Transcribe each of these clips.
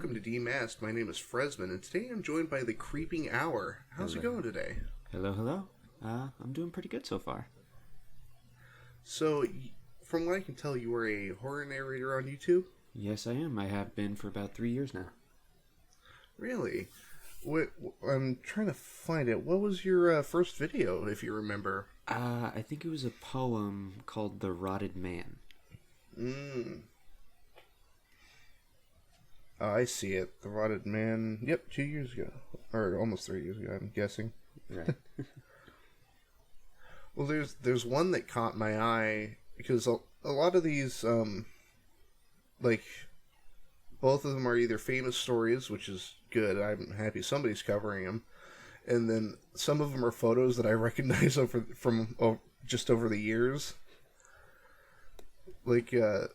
welcome to Demasked. My name is Frezzman, and today I'm joined by the Creeping Hour. How's it going today? Hello, hello. I'm doing pretty good so far. So, from what I can tell, you are a horror narrator on YouTube? Yes, I am. I have been for about 3 years now. Really? I'm trying to find it. What was your first video, if you remember? I think it was a poem called The Rotted Man. I see it. The Rotted Man. Yep, 2 years ago. Or almost 3 years ago, I'm guessing. Right. Well, there's one that caught my eye, because a lot of these, like, both of them are either famous stories, which is good. I'm happy somebody's covering them. And then some of them are photos that I recognize from just over the years. Like, the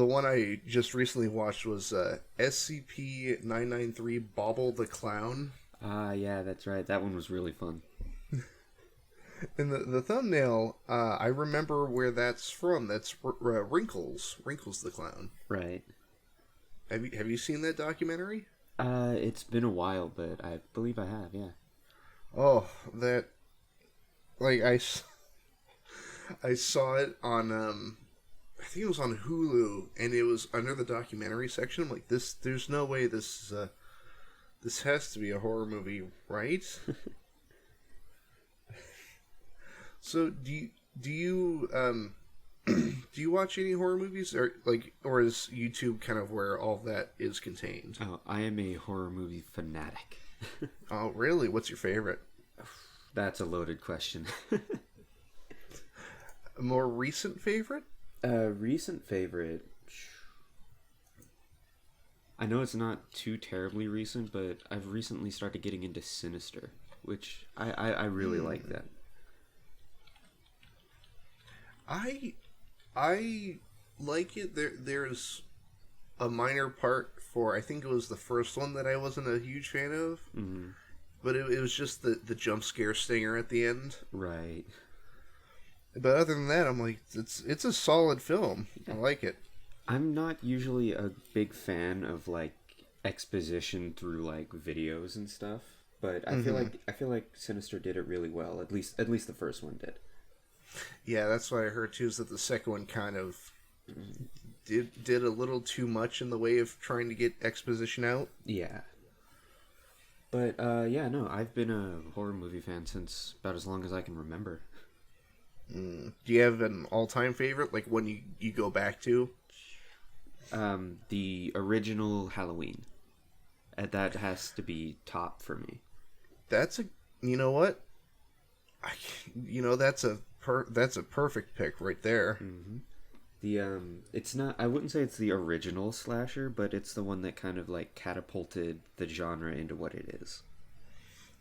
one I just recently watched was SCP-993 Bobble the Clown. Yeah, that's right. That one was really fun. And the thumbnail, I remember where that's from. That's Wrinkles the Clown. Right. Have you seen that documentary? It's been a while, but I believe I have, yeah. Oh, that... Like, I saw it on, I think it was on Hulu, and it was under the documentary section. I'm like, there's no way this has to be a horror movie, right? So, do you watch any horror movies, or is YouTube kind of where all that is contained? Oh, I am a horror movie fanatic. Oh, really? What's your favorite? That's a loaded question. A more recent favorite? Recent favorite. I know it's not too terribly recent, but I've recently started getting into Sinister, which I really like that. I like it. There's a minor part for, I think it was the first one that I wasn't a huge fan of. Mm-hmm. But it was just the jump scare stinger at the end. Right. But other than that, I'm like, it's a solid film. Yeah. I like it. I'm not usually a big fan of like exposition through like videos and stuff, but I feel like Sinister did it really well. At least the first one did. Yeah, that's what I heard too. Is that the second one kind of did a little too much in the way of trying to get exposition out. Yeah. But yeah, no, I've been a horror movie fan since about as long as I can remember. Do you have an all-time favorite, like one you go back to? The original Halloween. That has to be top for me. That's you know what? That's a perfect pick right there. Mm-hmm. It's not, I wouldn't say it's the original slasher, but it's the one that kind of like catapulted the genre into what it is.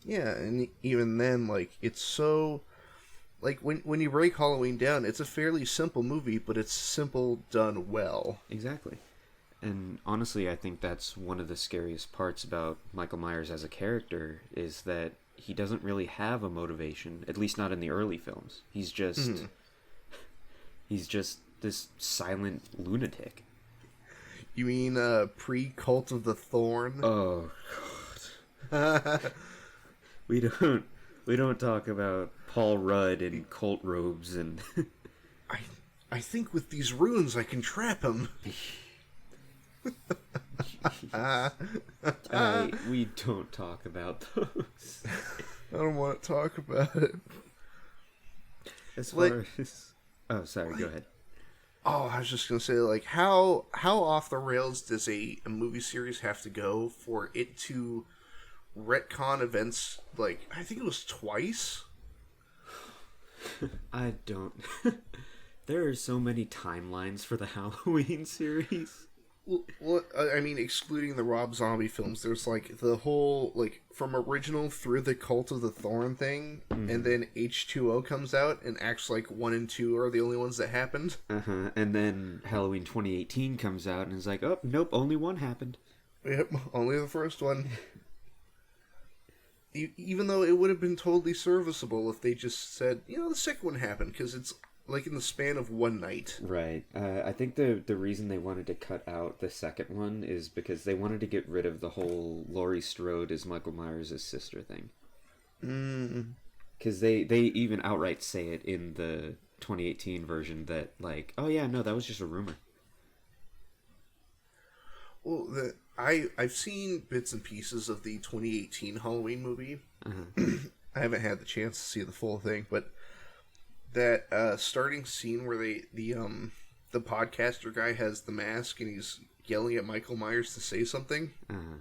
Yeah, and even then, like, it's so, like, when you break Halloween down, it's a fairly simple movie, but it's simple done well. Exactly. And honestly, I think that's one of the scariest parts about Michael Myers as a character, is that he doesn't really have a motivation, at least not in the early films. He's just this silent lunatic. You mean pre-Cult of the Thorn? Oh God. We don't talk about Paul Rudd in cult robes and I think with these runes I can trap him. We don't talk about those. I don't want to talk about it. As far as... Oh, sorry, go ahead. Oh, I was just going to say, like, how off the rails does a movie series have to go for it to retcon events, like, I think it was twice? I don't... There are so many timelines for the Halloween series. Well, I mean, excluding the Rob Zombie films, there's, like, the whole, like, from original through the Cult of the Thorn thing, and then H2O comes out and acts like 1 and 2 are the only ones that happened. And then Halloween 2018 comes out and is like, oh, nope, only one happened. Yep, only the first one. Even though it would have been totally serviceable if they just said, the second one happened, because it's like in the span of one night. Right. I think the reason they wanted to cut out the second one is because they wanted to get rid of the whole Laurie Strode as Michael Myers' sister thing. Mm. Because they even outright say it in the 2018 version that, like, oh yeah, no, that was just a rumor. Well, I've seen bits and pieces of the 2018 Halloween movie. Uh-huh. I haven't had the chance to see the full thing, but that starting scene where the podcaster guy has the mask and he's yelling at Michael Myers to say something. Uh-huh.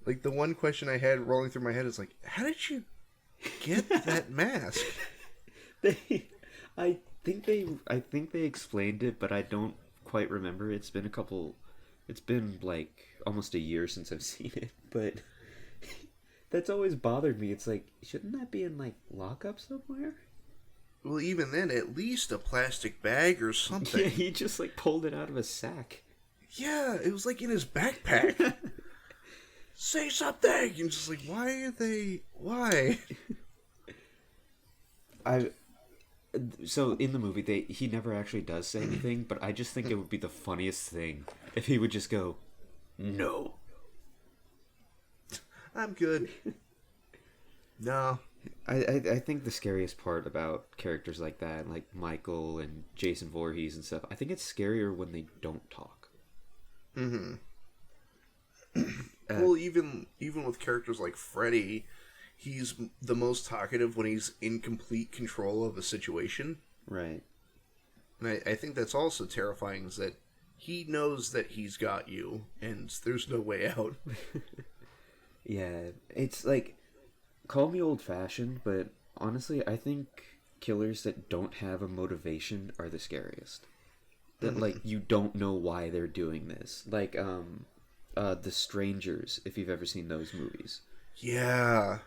Like, the one question I had rolling through my head is like, how did you get that mask? I think they explained it, but I don't quite remember. It's been like almost a year since I've seen it, but that's always bothered me. It's like, shouldn't that be in like lockup somewhere? Well, even then, at least a plastic bag or something. Yeah, he just like pulled it out of a sack. Yeah, it was like in his backpack. Say something! And just like, why? So in the movie, he never actually does say anything, but I just think it would be the funniest thing if he would just go, "No, I'm good." No. I think the scariest part about characters like that, like Michael and Jason Voorhees and stuff, I think it's scarier when they don't talk. Mm-hmm. Well, even with characters like Freddy, he's the most talkative when he's in complete control of a situation. Right. And I think that's also terrifying, is that he knows that he's got you, and there's no way out. Yeah, it's like, call me old-fashioned, but honestly, I think killers that don't have a motivation are the scariest. That, like, you don't know why they're doing this. Like, The Strangers, if you've ever seen those movies. Yeah.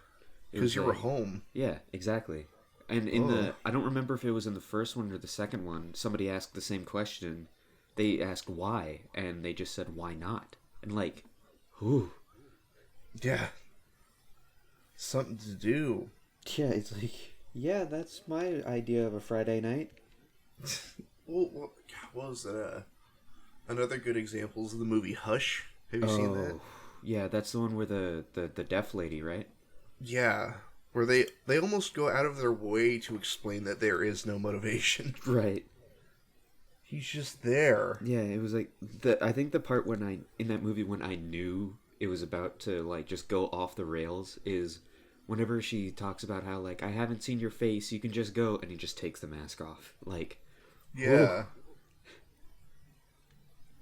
Because you were home. Yeah, exactly. And I don't remember if it was in the first one or the second one, somebody asked the same question. They asked why, and they just said, why not? And like, whew. Yeah. Something to do. Yeah, it's like, yeah, that's my idea of a Friday night. Well, what was that? Another good example is the movie Hush. Have you seen that? Yeah, that's the one where the deaf lady, right? Yeah, where they almost go out of their way to explain that there is no motivation. Right. He's just there. Yeah, it was like I think the part in that movie when I knew it was about to like just go off the rails is whenever she talks about how like, I haven't seen your face, you can just go, and he just takes the mask off. Like, yeah. Whoa.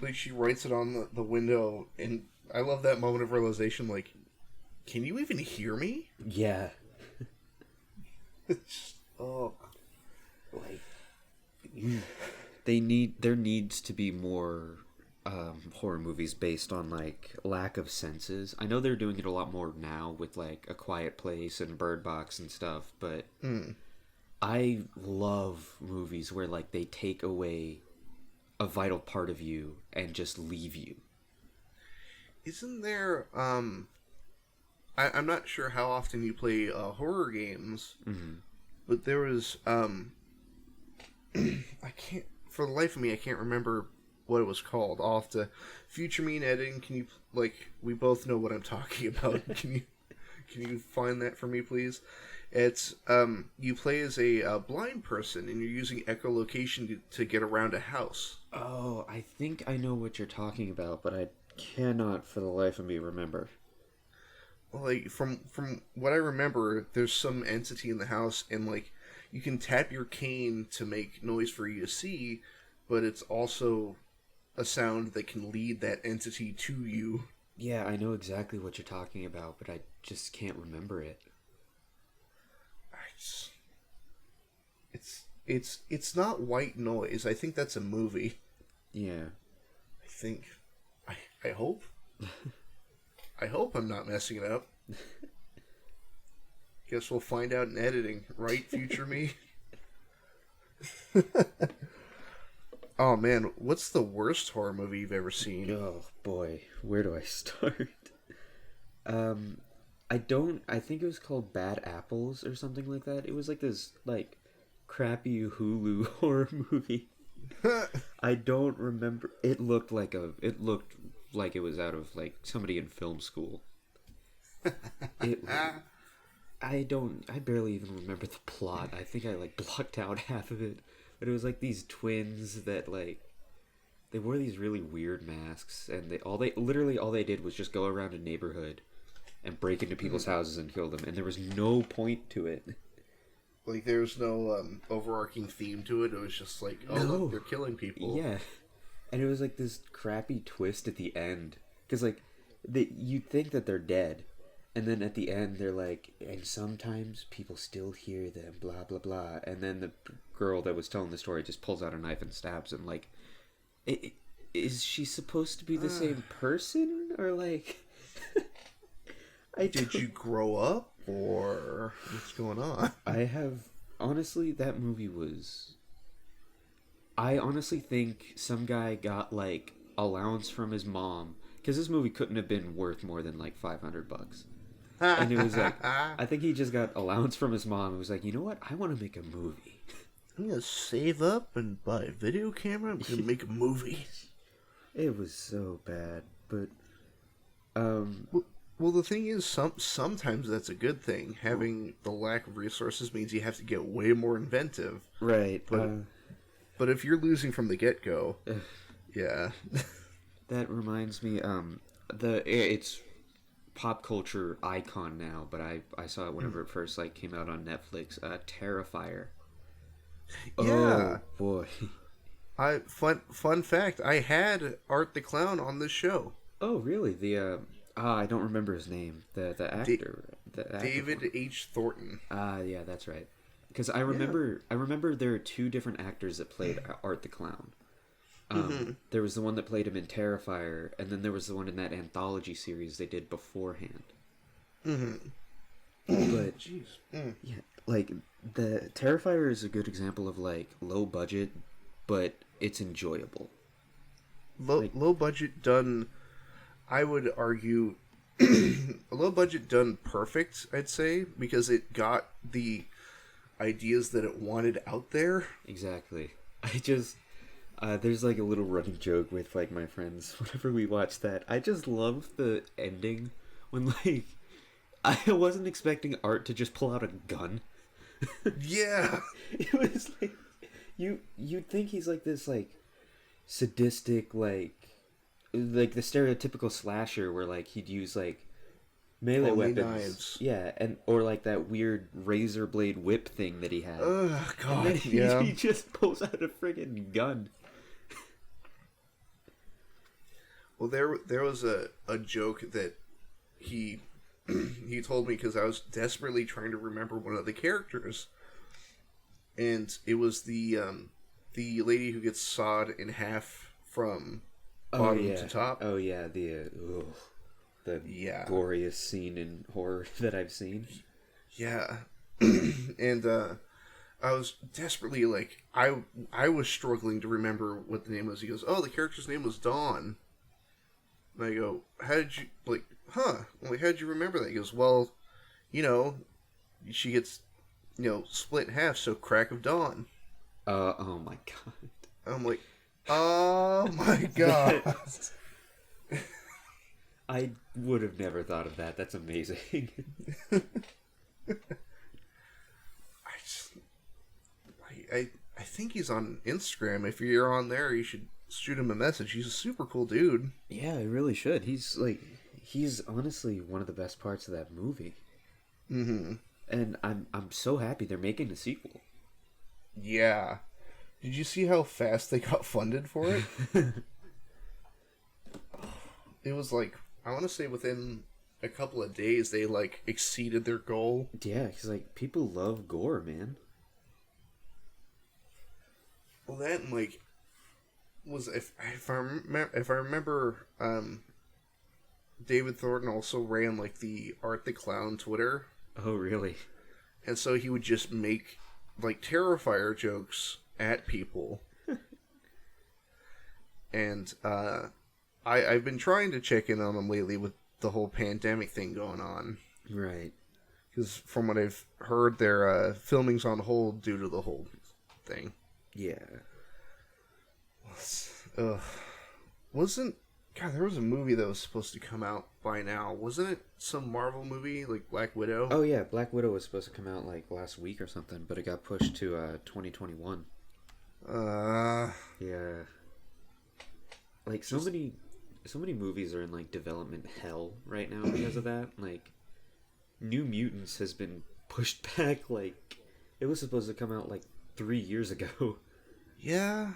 Like, she writes it on the window, and I love that moment of realization, like, can you even hear me? Yeah. It's like, there needs to be more horror movies based on like lack of senses. I know they're doing it a lot more now with like A Quiet Place and Bird Box and stuff, but I love movies where like they take away a vital part of you and just leave you. Isn't there I'm not sure how often you play horror games, but there was I can't, for the life of me, I can't remember what it was called. I'll have to future me in editing. Can you, like, we both know what I'm talking about. Can you find that for me, please? It's you play as a blind person, and you're using echolocation to get around a house. Oh, I think I know what you're talking about, but I cannot for the life of me remember. Well, like, from what I remember, there's some entity in the house, and like, you can tap your cane to make noise for you to see, but it's also a sound that can lead that entity to you. Yeah, I know exactly what you're talking about, but I just can't remember it. It's not white noise. I think that's a movie. Yeah. I hope. I hope I'm not messing it up. Guess we'll find out in editing, right, future me? Oh man, what's the worst horror movie you've ever seen? Oh boy, where do I start? I think it was called Bad Apples or something like that. It was like this like crappy Hulu horror movie. I don't remember. It looked like it was out of like somebody in film school. It I barely even remember the plot. I think I like blocked out half of it. But it was like these twins that like they wore these really weird masks, and literally all they did was just go around a neighborhood and break into people's houses and kill them, and there was no point to it. Like, there's no overarching theme to it. It was just like, oh, No. look, they're killing people. Yeah, and it was like this crappy twist at the end, because like you'd think that they're dead, and then at the end they're like, and sometimes people still hear them, blah blah blah, and then the girl that was telling the story just pulls out a knife and stabs him. Like, is she supposed to be the same person, or like? Did you grow up, or what's going on? Honestly, that movie was... I honestly think some guy got, like, allowance from his mom, because this movie couldn't have been worth more than, like, $500. And it was like, I think he just got allowance from his mom and was like, you know what, I want to make a movie. I'm going to save up and buy a video camera, I'm going to make a movie. It was so bad, but... Well, the thing is, sometimes that's a good thing. Having the lack of resources means you have to get way more inventive. Right. But if you're losing from the get-go, yeah. That reminds me, it's pop culture icon now, but I saw it whenever it first like came out on Netflix. Terrifier. Yeah. Oh boy. Fun fact, I had Art the Clown on this show. Oh really? I don't remember his name. The actor. David H. Thornton. Yeah, that's right. Because I remember there are two different actors that played Art the Clown. There was the one that played him in Terrifier, and then there was the one in that anthology series they did beforehand. But yeah, like the Terrifier is a good example of like low budget, but it's enjoyable. Low budget done. I would argue a low budget done perfect, I'd say, because it got the ideas that it wanted out there. Exactly. I just there's like a little running joke with like my friends whenever we watch that. I just love the ending when like I wasn't expecting Art to just pull out a gun. Yeah. It was like you'd think he's like this like sadistic like the stereotypical slasher where like he'd use like melee weapons, knives. Yeah, and or like that weird razor blade whip thing that he had. Oh God, and then he just pulls out a friggin' gun. Well, there was a joke that he told me because I was desperately trying to remember one of the characters, and it was the lady who gets sawed in half from bottom to top. Oh yeah, the goriest scene in horror that I've seen. Yeah, and I was desperately like I was struggling to remember what the name was. He goes, "Oh, the character's name was Dawn." And I go, "How did you like? Huh? Like, how did you remember that?" He goes, "Well, you know, she gets split in half, so crack of dawn." Oh my god. I'm like, oh my god. I would have never thought of that. That's amazing. I think he's on Instagram. If you're on there, you should shoot him a message. He's a super cool dude. Yeah, I really should. He's honestly one of the best parts of that movie. Mm-hmm. And I'm so happy they're making a sequel. Yeah. Did you see how fast they got funded for it? It was like, I want to say within a couple of days, they like exceeded their goal. Yeah, because like people love gore, man. Well, that and like was if I remember, David Thornton also ran like the Art the Clown Twitter. Oh, really? And so he would just make like Terrifier jokes at people. And I've been trying to check in on them lately with the whole pandemic thing going on. Right. Because from what I've heard, their filming's on hold due to the whole thing. Yeah. Ugh. Wasn't God? There was a movie that was supposed to come out by now. Wasn't it some Marvel movie like Black Widow? Oh yeah, Black Widow was supposed to come out like last week or something, but it got pushed to 2021. Yeah. Like so many movies are in like development hell right now because of that. Like New Mutants has been pushed back. Like it was supposed to come out like 3 years ago. Yeah.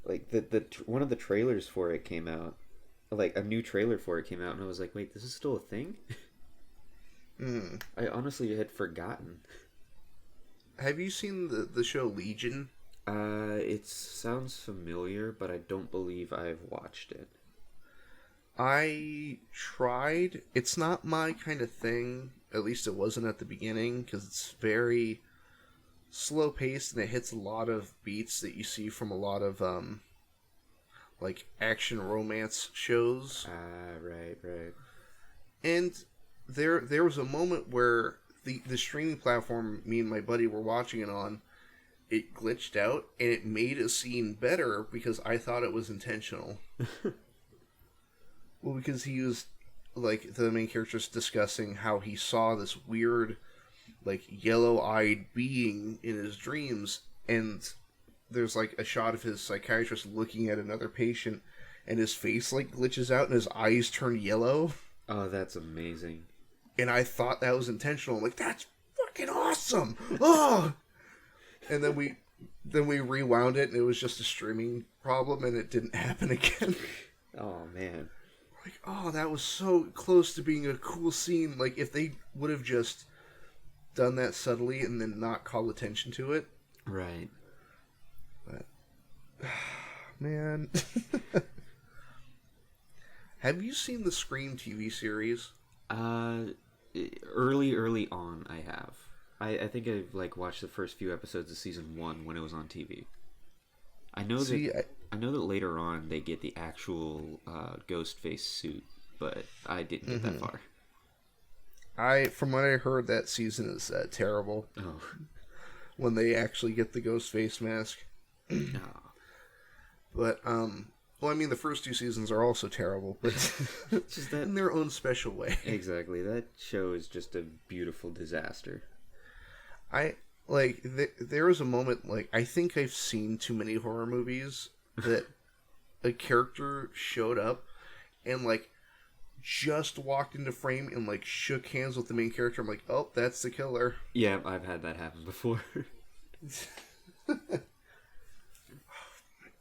Like the one of the trailers for it came out. Like a new trailer for it came out, and I was like, wait, this is still a thing? I honestly had forgotten. Have you seen the show Legion? It sounds familiar, but I don't believe I've watched it. I tried. It's not my kind of thing. At least it wasn't at the beginning, because it's very slow paced and it hits a lot of beats that you see from a lot of like action romance shows. Right. And there was a moment where the streaming platform me and my buddy were watching it on, it glitched out and it made a scene better because I thought it was intentional. Well, because he was like the main character's discussing how he saw this weird like yellow-eyed being in his dreams, and there's like a shot of his psychiatrist looking at another patient and his face like glitches out and his eyes turn yellow. Oh, that's amazing. And I thought that was intentional. I'm like, that's fucking awesome. Oh. And then we rewound it and it was just a streaming problem and it didn't happen again. Oh man. Like, oh, that was so close to being a cool scene. Like if they would have just done that subtly and then not call attention to it. Right. But man. Have you seen the Scream TV series? Early on I have. I think I like watched the first few episodes of season 1 when it was on TV. I know that later on they get the actual Ghostface suit, but I didn't get that far. From what I heard, that season is terrible. Oh. When they actually get the Ghostface mask. No. But well, I mean, the first 2 seasons are also terrible, but Just that, in their own special way. exactly. That show is just a beautiful disaster. There was a moment, like, I think I've seen too many horror movies that a character showed up and, like, just walked into frame and, like, shook hands with the main character. I'm like, oh, that's the killer. Yeah, I've had that happen before.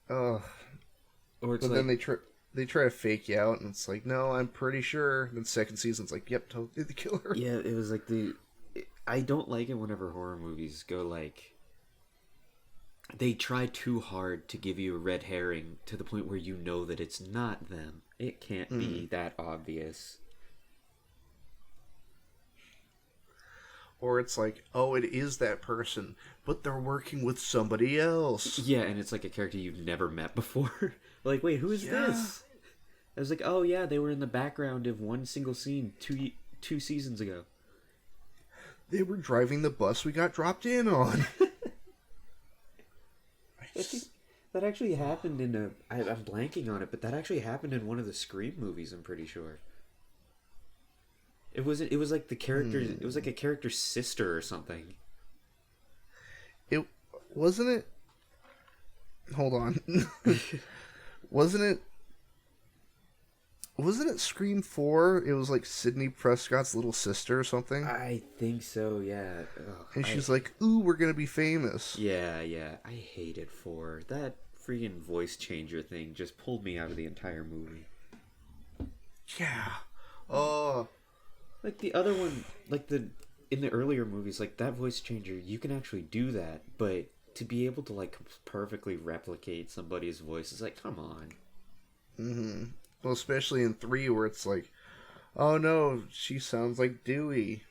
Oh. Or it's But like, then they try to fake you out, and it's like, no, I'm pretty sure. And then second season's like, yep, totally the killer. yeah, it was like I don't like it whenever horror movies go like, they try too hard to give you a red herring to the point where you know that it's not them. It can't be that obvious. Or it's like, oh, it is that person, but they're working with somebody else. Yeah, and it's like a character you've never met before. Like, wait, who is this? I was like, oh yeah, they were in the background of one single scene two seasons ago. They were driving the bus we got dropped in on. That actually happened in I'm blanking on it, but that actually happened in one of the Scream movies, I'm pretty sure. It was like the character. It was like a character's sister or something. It wasn't it. Hold on. Wasn't it Scream 4? It was like Sidney Prescott's little sister or something. I think so. Yeah. Ugh, and she's like, "Ooh, we're gonna be famous." Yeah. I hated 4. That freaking voice changer thing just pulled me out of the entire movie. Yeah. Oh. Like the other one, like in the earlier movies, like that voice changer, you can actually do that, but to be able to like perfectly replicate somebody's voice is like, come on. Mm-hmm. Well, especially in 3 where it's like, oh no, she sounds like Dewey.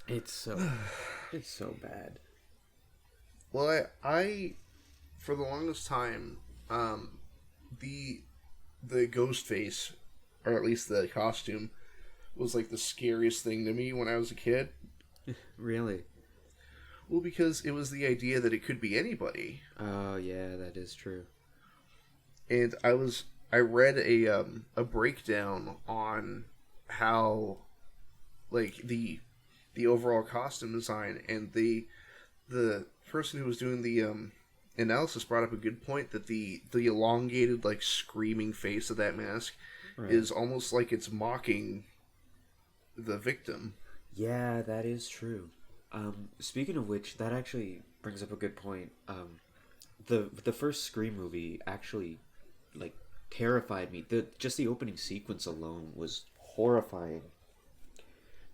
It's so bad. Well, I for the longest time, the Ghostface, or at least the costume, was like the scariest thing to me when I was a kid. Really? Well, because it was the idea that it could be anybody. Oh yeah, that is true. And I read a breakdown on how, like, the overall costume design, and the person who was doing the analysis brought up a good point that the elongated, like, screaming face of that mask Right. is almost like it's mocking the victim. Yeah, that is true. Speaking of which, that actually brings up a good point. The first Scream movie actually, like, terrified me. The opening sequence alone was horrifying.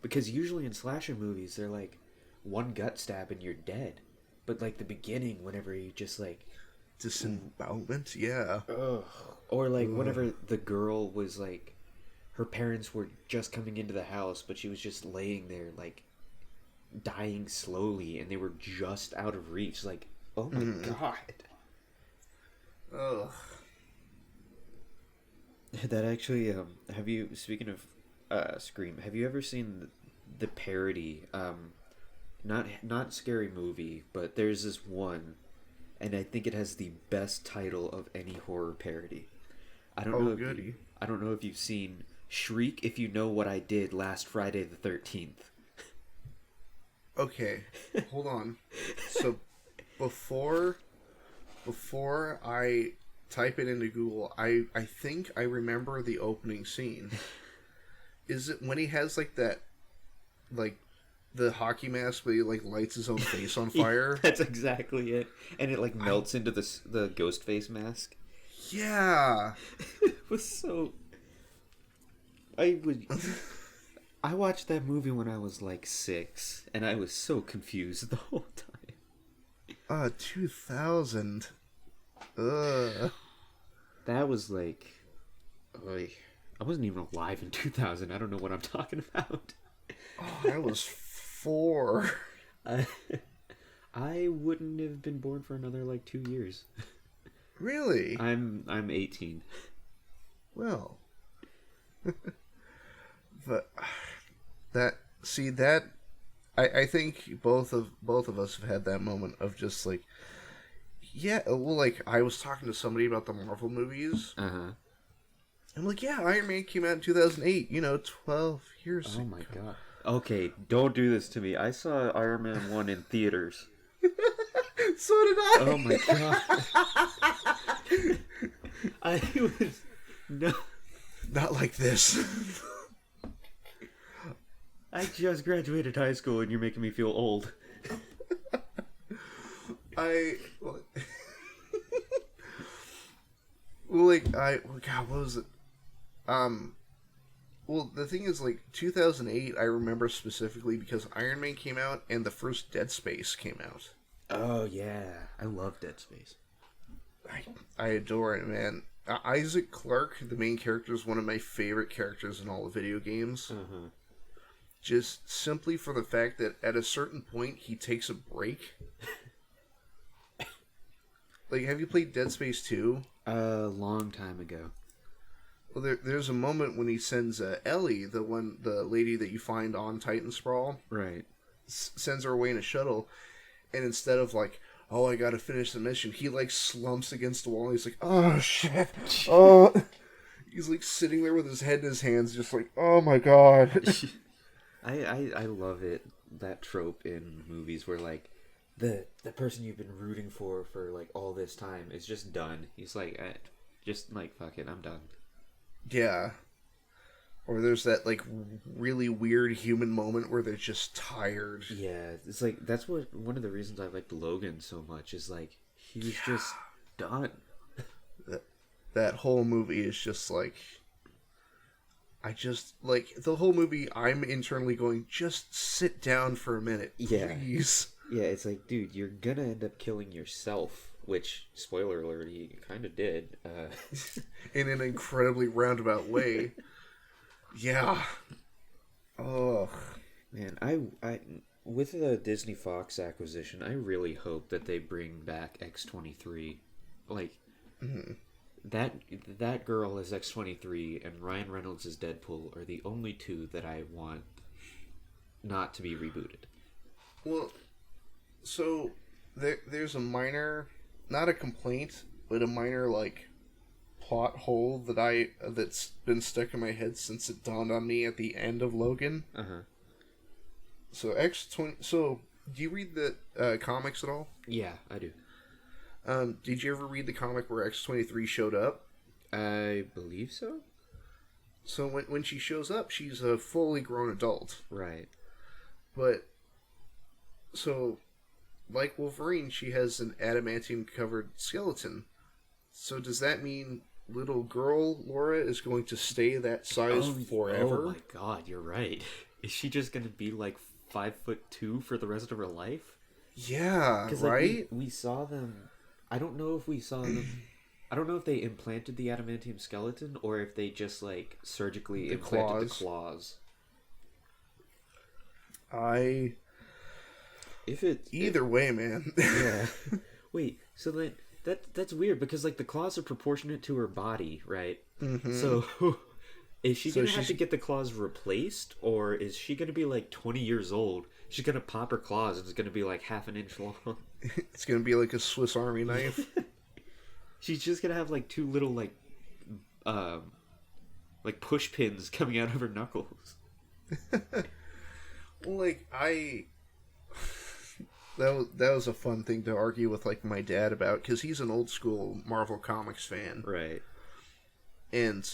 Because usually in slasher movies, they're like one gut stab and you're dead. But like the beginning, whenever you just like Disembowelment, yeah. ugh, or like Ugh. whenever the girl was like, her parents were just coming into the house, but she was just laying there like dying slowly, and they were just out of reach. Like, oh my god. Ugh. That actually, have you, speaking of Scream, have you ever seen the parody, not Scary Movie, but there's this one, and I think it has the best title of any horror parody. I don't Oh, know if goody. I don't know if you've seen Shriek If You Know What I Did Last Friday the 13th. Okay, hold on. So before I type it into Google, I think I remember the opening scene. Is it when he has like that, like, the hockey mask, but he like lights his own face on fire? That's exactly it. And it like melts into the ghost face mask. Yeah. It was so. I watched that movie when I was like 6, and I was so confused the whole time. 2000. Ugh. That was like, I wasn't even alive in 2000. I don't know what I'm talking about. Oh, I was 4. I wouldn't have been born for another like 2 years. Really? I'm 18. Well. But that I think both of us have had that moment of just like, yeah, well, like, I was talking to somebody about the Marvel movies. Uh-huh. I'm like, yeah, Iron Man came out in 2008, 12 years Oh ago. my god. Okay, don't do this to me. I saw Iron Man 1 in theaters. So did I. Oh my god. I was no. Not like this. I just graduated high school and you're making me feel old. Well, God, what was it? Well, the thing is, like, 2008, I remember specifically because Iron Man came out and the first Dead Space came out. Oh yeah, I love Dead Space. I adore it, man. Isaac Clarke, the main character, is one of my favorite characters in all the video games. Uh-huh. Just simply for the fact that at a certain point, he takes a break. Like, have you played Dead Space 2? A long time ago. Well, there's a moment when he sends Ellie, the lady that you find on Titan Sprawl, Right. sends her away in a shuttle, and instead of like, oh, I gotta finish the mission, he like slumps against the wall and he's like, oh shit, oh. He's like sitting there with his head in his hands, just like, oh my god. I love it, that trope in movies where like the person you've been rooting for like all this time is just done. He's like, just like, fuck it, I'm done. Yeah. Or there's that like really weird human moment where they're just tired. Yeah, it's like that's one of the reasons I liked Logan so much is like he was just done. That whole movie is just like, I just like the whole movie. I'm internally going, just sit down for a minute, please. Yeah, it's like, dude, you're gonna end up killing yourself. Which, spoiler alert, he kind of did. In an incredibly roundabout way. Yeah. Oh. Man, I with the Disney Fox acquisition, I really hope that they bring back X-23. Like, that girl as X-23 and Ryan Reynolds as Deadpool are the only two that I want not to be rebooted. Well, So there's a minor, not a complaint, but a minor like plot hole that's been stuck in my head since it dawned on me at the end of Logan. Uh-huh. So X-20. So do you read the comics at all? Yeah, I do. Did you ever read the comic where X-23 showed up? I believe so. So when she shows up, she's a fully grown adult. Right. But so like Wolverine, she has an adamantium covered skeleton. So does that mean little girl Laura is going to stay that size forever? Oh my god, you're right. Is she just gonna be like 5'2" for the rest of her life? Yeah, Because right? like, we saw them. I don't know if we saw them. I don't know if they implanted the adamantium skeleton or if they just like surgically implanted the claws. Either way, man. Yeah. Wait, so then that's weird because like the claws are proportionate to her body, right? Mm-hmm. So is she gonna have to get the claws replaced, or is she gonna be like 20 years old? She's gonna pop her claws and it's gonna be like half an inch long. It's gonna be like a Swiss Army knife. She's just gonna have like two little like push pins coming out of her knuckles. Well, like that was a fun thing to argue with like my dad about because he's an old school Marvel Comics fan, Right. and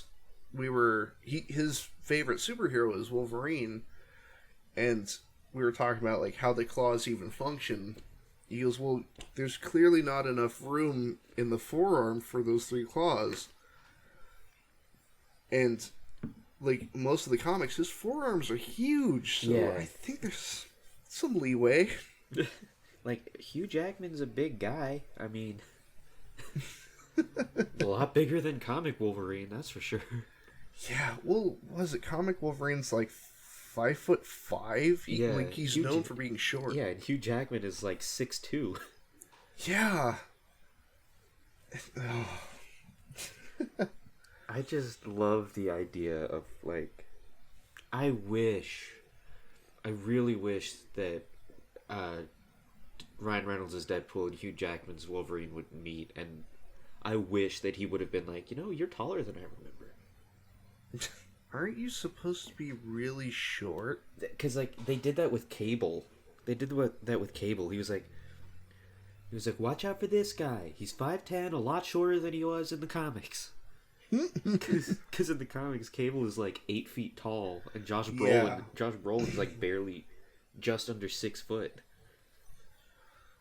his favorite superhero is Wolverine, and we were talking about like how the claws even function. He goes, well, there's clearly not enough room in the forearm for those three claws. And, like, most of the comics, his forearms are huge, so Yeah. I think there's some leeway. Like, Hugh Jackman's a big guy. I mean, a lot bigger than comic Wolverine, that's for sure. Yeah, well, was it comic Wolverine's, like, 5'5"? Yeah. Like, he's known for being short. Yeah, and Hugh Jackman is like 6'2". Yeah. I just love the idea of like, I really wish that Ryan Reynolds' Deadpool and Hugh Jackman's Wolverine would meet, and I wish that he would have been like, you're taller than I remember. Aren't you supposed to be really short? Because like they did that with Cable. They did that with Cable. He was like, watch out for this guy. He's 5'10", a lot shorter than he was in the comics. Because in the comics, Cable is like 8 feet tall, and Josh Brolin's like barely, just under 6 foot.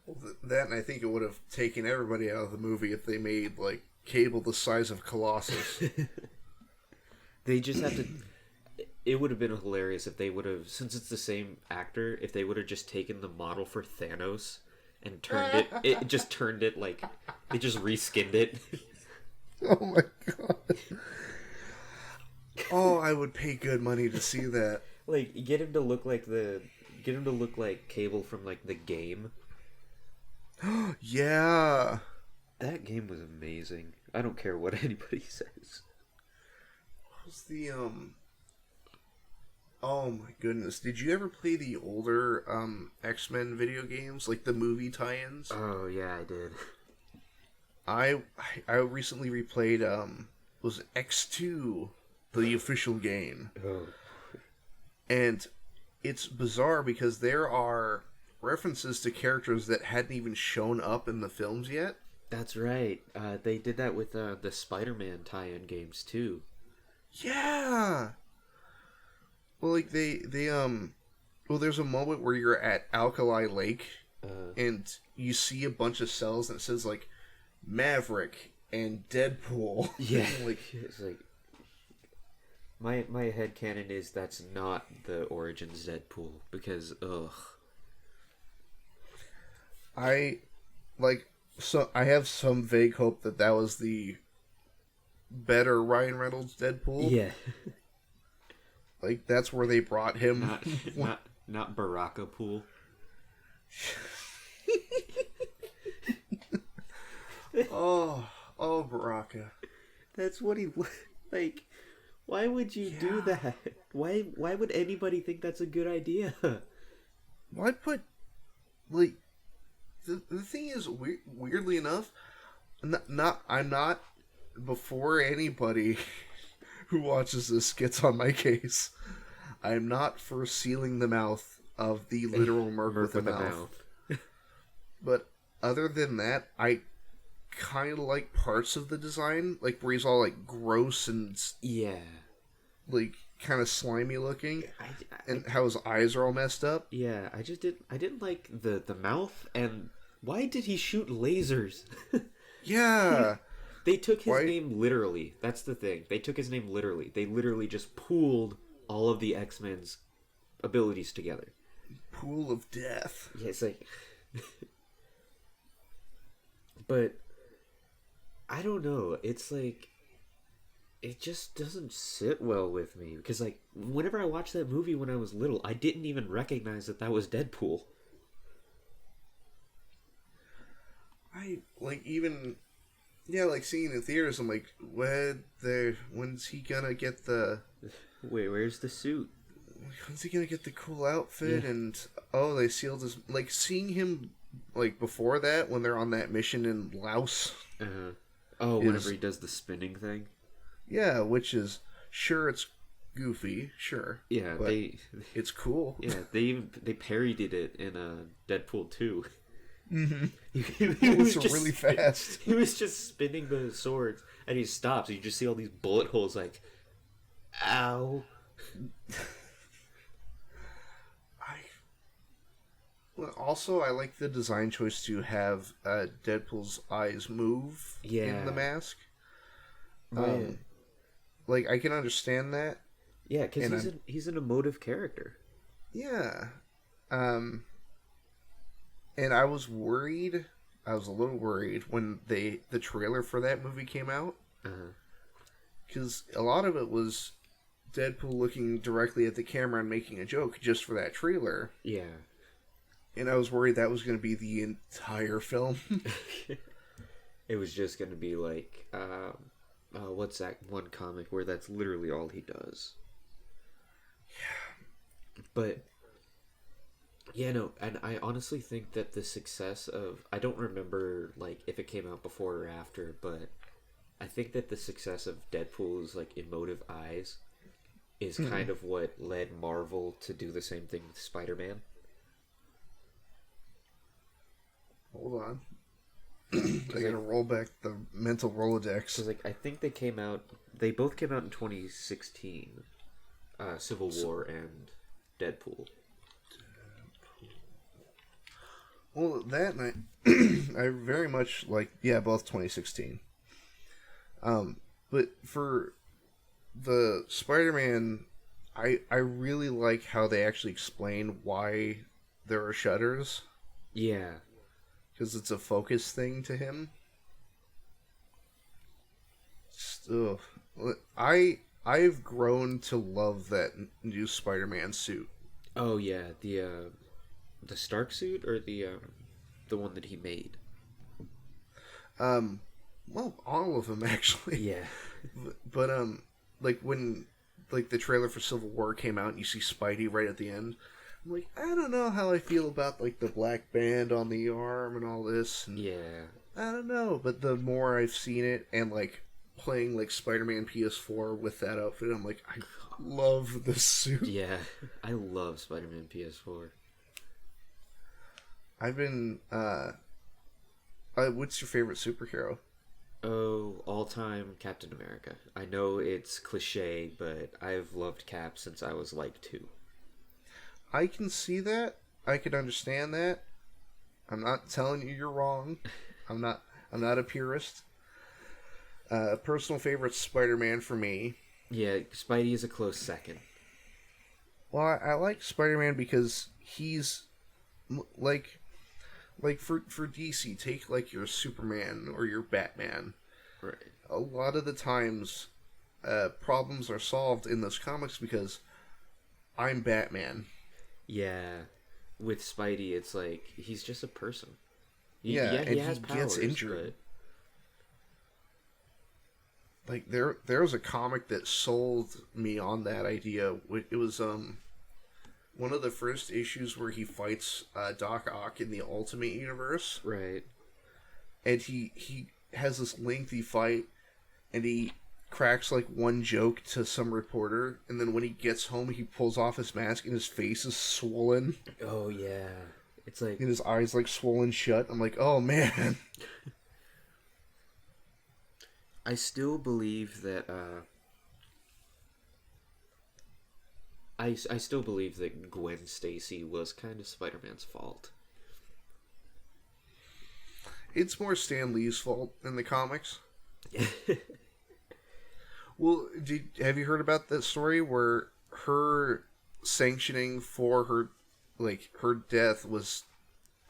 Well, that, and I think it would have taken everybody out of the movie if they made like Cable the size of Colossus. They just have to. It would have been hilarious if they would have, since it's the same actor, if they would have just taken the model for Thanos and turned it. It just turned it like they just reskinned it. Oh my god! Oh, I would pay good money to see that. Like get him to look like Cable from like the game. Yeah, that game was amazing. I don't care what anybody says. What was the Oh my goodness! Did you ever play the older X-Men video games, like the movie tie-ins? Oh yeah, I did. I recently replayed was it X2, the official game. Oh. And it's bizarre because there are references to characters that hadn't even shown up in the films yet. That's right. They did that with the Spider-Man tie-in games too. Yeah. Well, like well, there's a moment where you're at Alkali Lake, and you see a bunch of cells and it says like Maverick and Deadpool. Yeah. Like, it's like my headcanon is that's not the Origins Deadpool because I have some vague hope that was the better Ryan Reynolds Deadpool. Yeah. Like that's where they brought him. Not Baraka Pool. Oh, Baraka. That's what he like. Why would you do that? Why would anybody think that's a good idea? Why put like the thing is, weirdly enough, I'm not before anybody who watches this gets on my case. I'm not for sealing the mouth of the literal merc with a mouth. But other than that, I kind of like parts of the design, like where he's all like gross and like kind of slimy looking, and how his eyes are all messed up. Yeah, I didn't like the mouth, and why did he shoot lasers? Yeah. They took his name literally. That's the thing. They took his name literally. They literally just pooled all of the X-Men's abilities together. Pool of death. Yeah, it's like... But, I don't know. It's like... It just doesn't sit well with me. Because, like, whenever I watched that movie when I was little, I didn't even recognize that was Deadpool. Yeah, like seeing it in theaters, I'm like, when's he gonna get the... Wait, where's the suit? When's he gonna get the cool outfit? Yeah. And, they sealed his... Like, seeing him, like, before that, when they're on that mission in Laos. Uh-huh. Oh, whenever he does the spinning thing? Yeah, which is... Sure, it's goofy, sure. Yeah, it's cool. Yeah, they parodied it in Deadpool 2. Mm-hmm. He was just really fast. He was just spinning the swords, and he stops, and you just see all these bullet holes, like, ow. Also, I like the design choice to have Deadpool's eyes move in the mask. Like, I can understand that. Yeah, because he's an emotive character. Yeah. And I was worried. I was a little worried when the trailer for that movie came out. Because a lot of it was Deadpool looking directly at the camera and making a joke just for that trailer. Yeah. And I was worried that was going to be the entire film. It was just going to be like, what's that one comic where that's literally all he does? Yeah. But... Yeah, no, and I honestly think that the success of... I don't remember, like, if it came out before or after, but I think that the success of Deadpool's, like, emotive eyes is kind of what led Marvel to do the same thing with Spider-Man. Hold on. I gotta roll back the mental Rolodex. Because, like, I think they both came out in 2016. Civil War and Deadpool. Well, that night, I very much like, both 2016. But for the Spider-Man, I really like how they actually explain why there are shutters. Yeah. Because it's a focus thing to him. I've grown to love that new Spider-Man suit. Oh, yeah, the Stark suit or the one that he made? Well, all of them actually. Yeah. But like when the trailer for Civil War came out and you see Spidey right at the end, I'm like, I don't know how I feel about like the black band on the arm and all this. And yeah. I don't know, but the more I've seen it and like playing like Spider-Man PS4 with that outfit, I'm like, I love this suit. Yeah, I love Spider-Man PS4. I've been, what's your favorite superhero? Oh, all-time Captain America. I know it's cliche, but I've loved Cap since I was like 2. I can see that. I can understand that. I'm not telling you you're wrong. I'm not a purist. Personal favorite Spider-Man for me. Yeah, Spidey is a close second. Well, I like Spider-Man because he's like for DC, take like your Superman or your Batman. Right. A lot of the times, problems are solved in those comics because I'm Batman. Yeah, with Spidey, it's like he's just a person. He has powers, gets injured. But... Like there was a comic that sold me on that idea. It was one of the first issues where he fights Doc Ock in the Ultimate Universe. Right. And he has this lengthy fight, and he cracks like one joke to some reporter, and then when he gets home, he pulls off his mask, and his face is swollen. Oh, yeah. It's like... And his eyes like swollen shut. I'm like, oh, man. I still believe that, I still believe that Gwen Stacy was kind of Spider-Man's fault. It's more Stan Lee's fault in the comics. Well, have you heard about that story where her sanctioning for her death was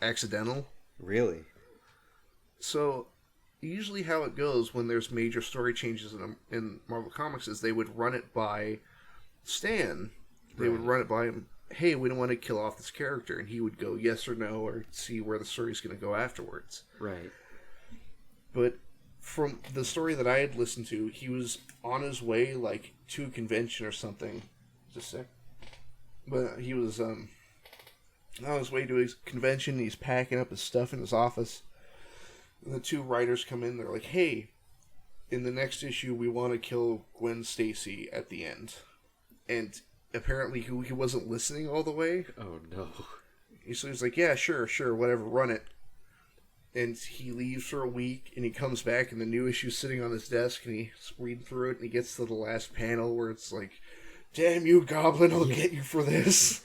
accidental? Really? So, usually how it goes when there's major story changes in Marvel Comics is they would run it by Stan. They would run it by him. Hey, we don't want to kill off this character, and he would go yes or no, or see where the story's going to go afterwards. Right. But from the story that I had listened to, he was on his way like to a convention or something. Just a sec. But he was on his way to his convention. He's packing up his stuff in his office, and the two writers come in. They're like, "Hey, in the next issue, we want to kill Gwen Stacy at the end," and apparently he wasn't listening all the way. Oh, no. So he's like, yeah, sure, whatever, run it. And he leaves for a week, and he comes back, and the new issue's sitting on his desk, and he's reading through it, and he gets to the last panel where it's like, damn you, Goblin, I'll get you for this.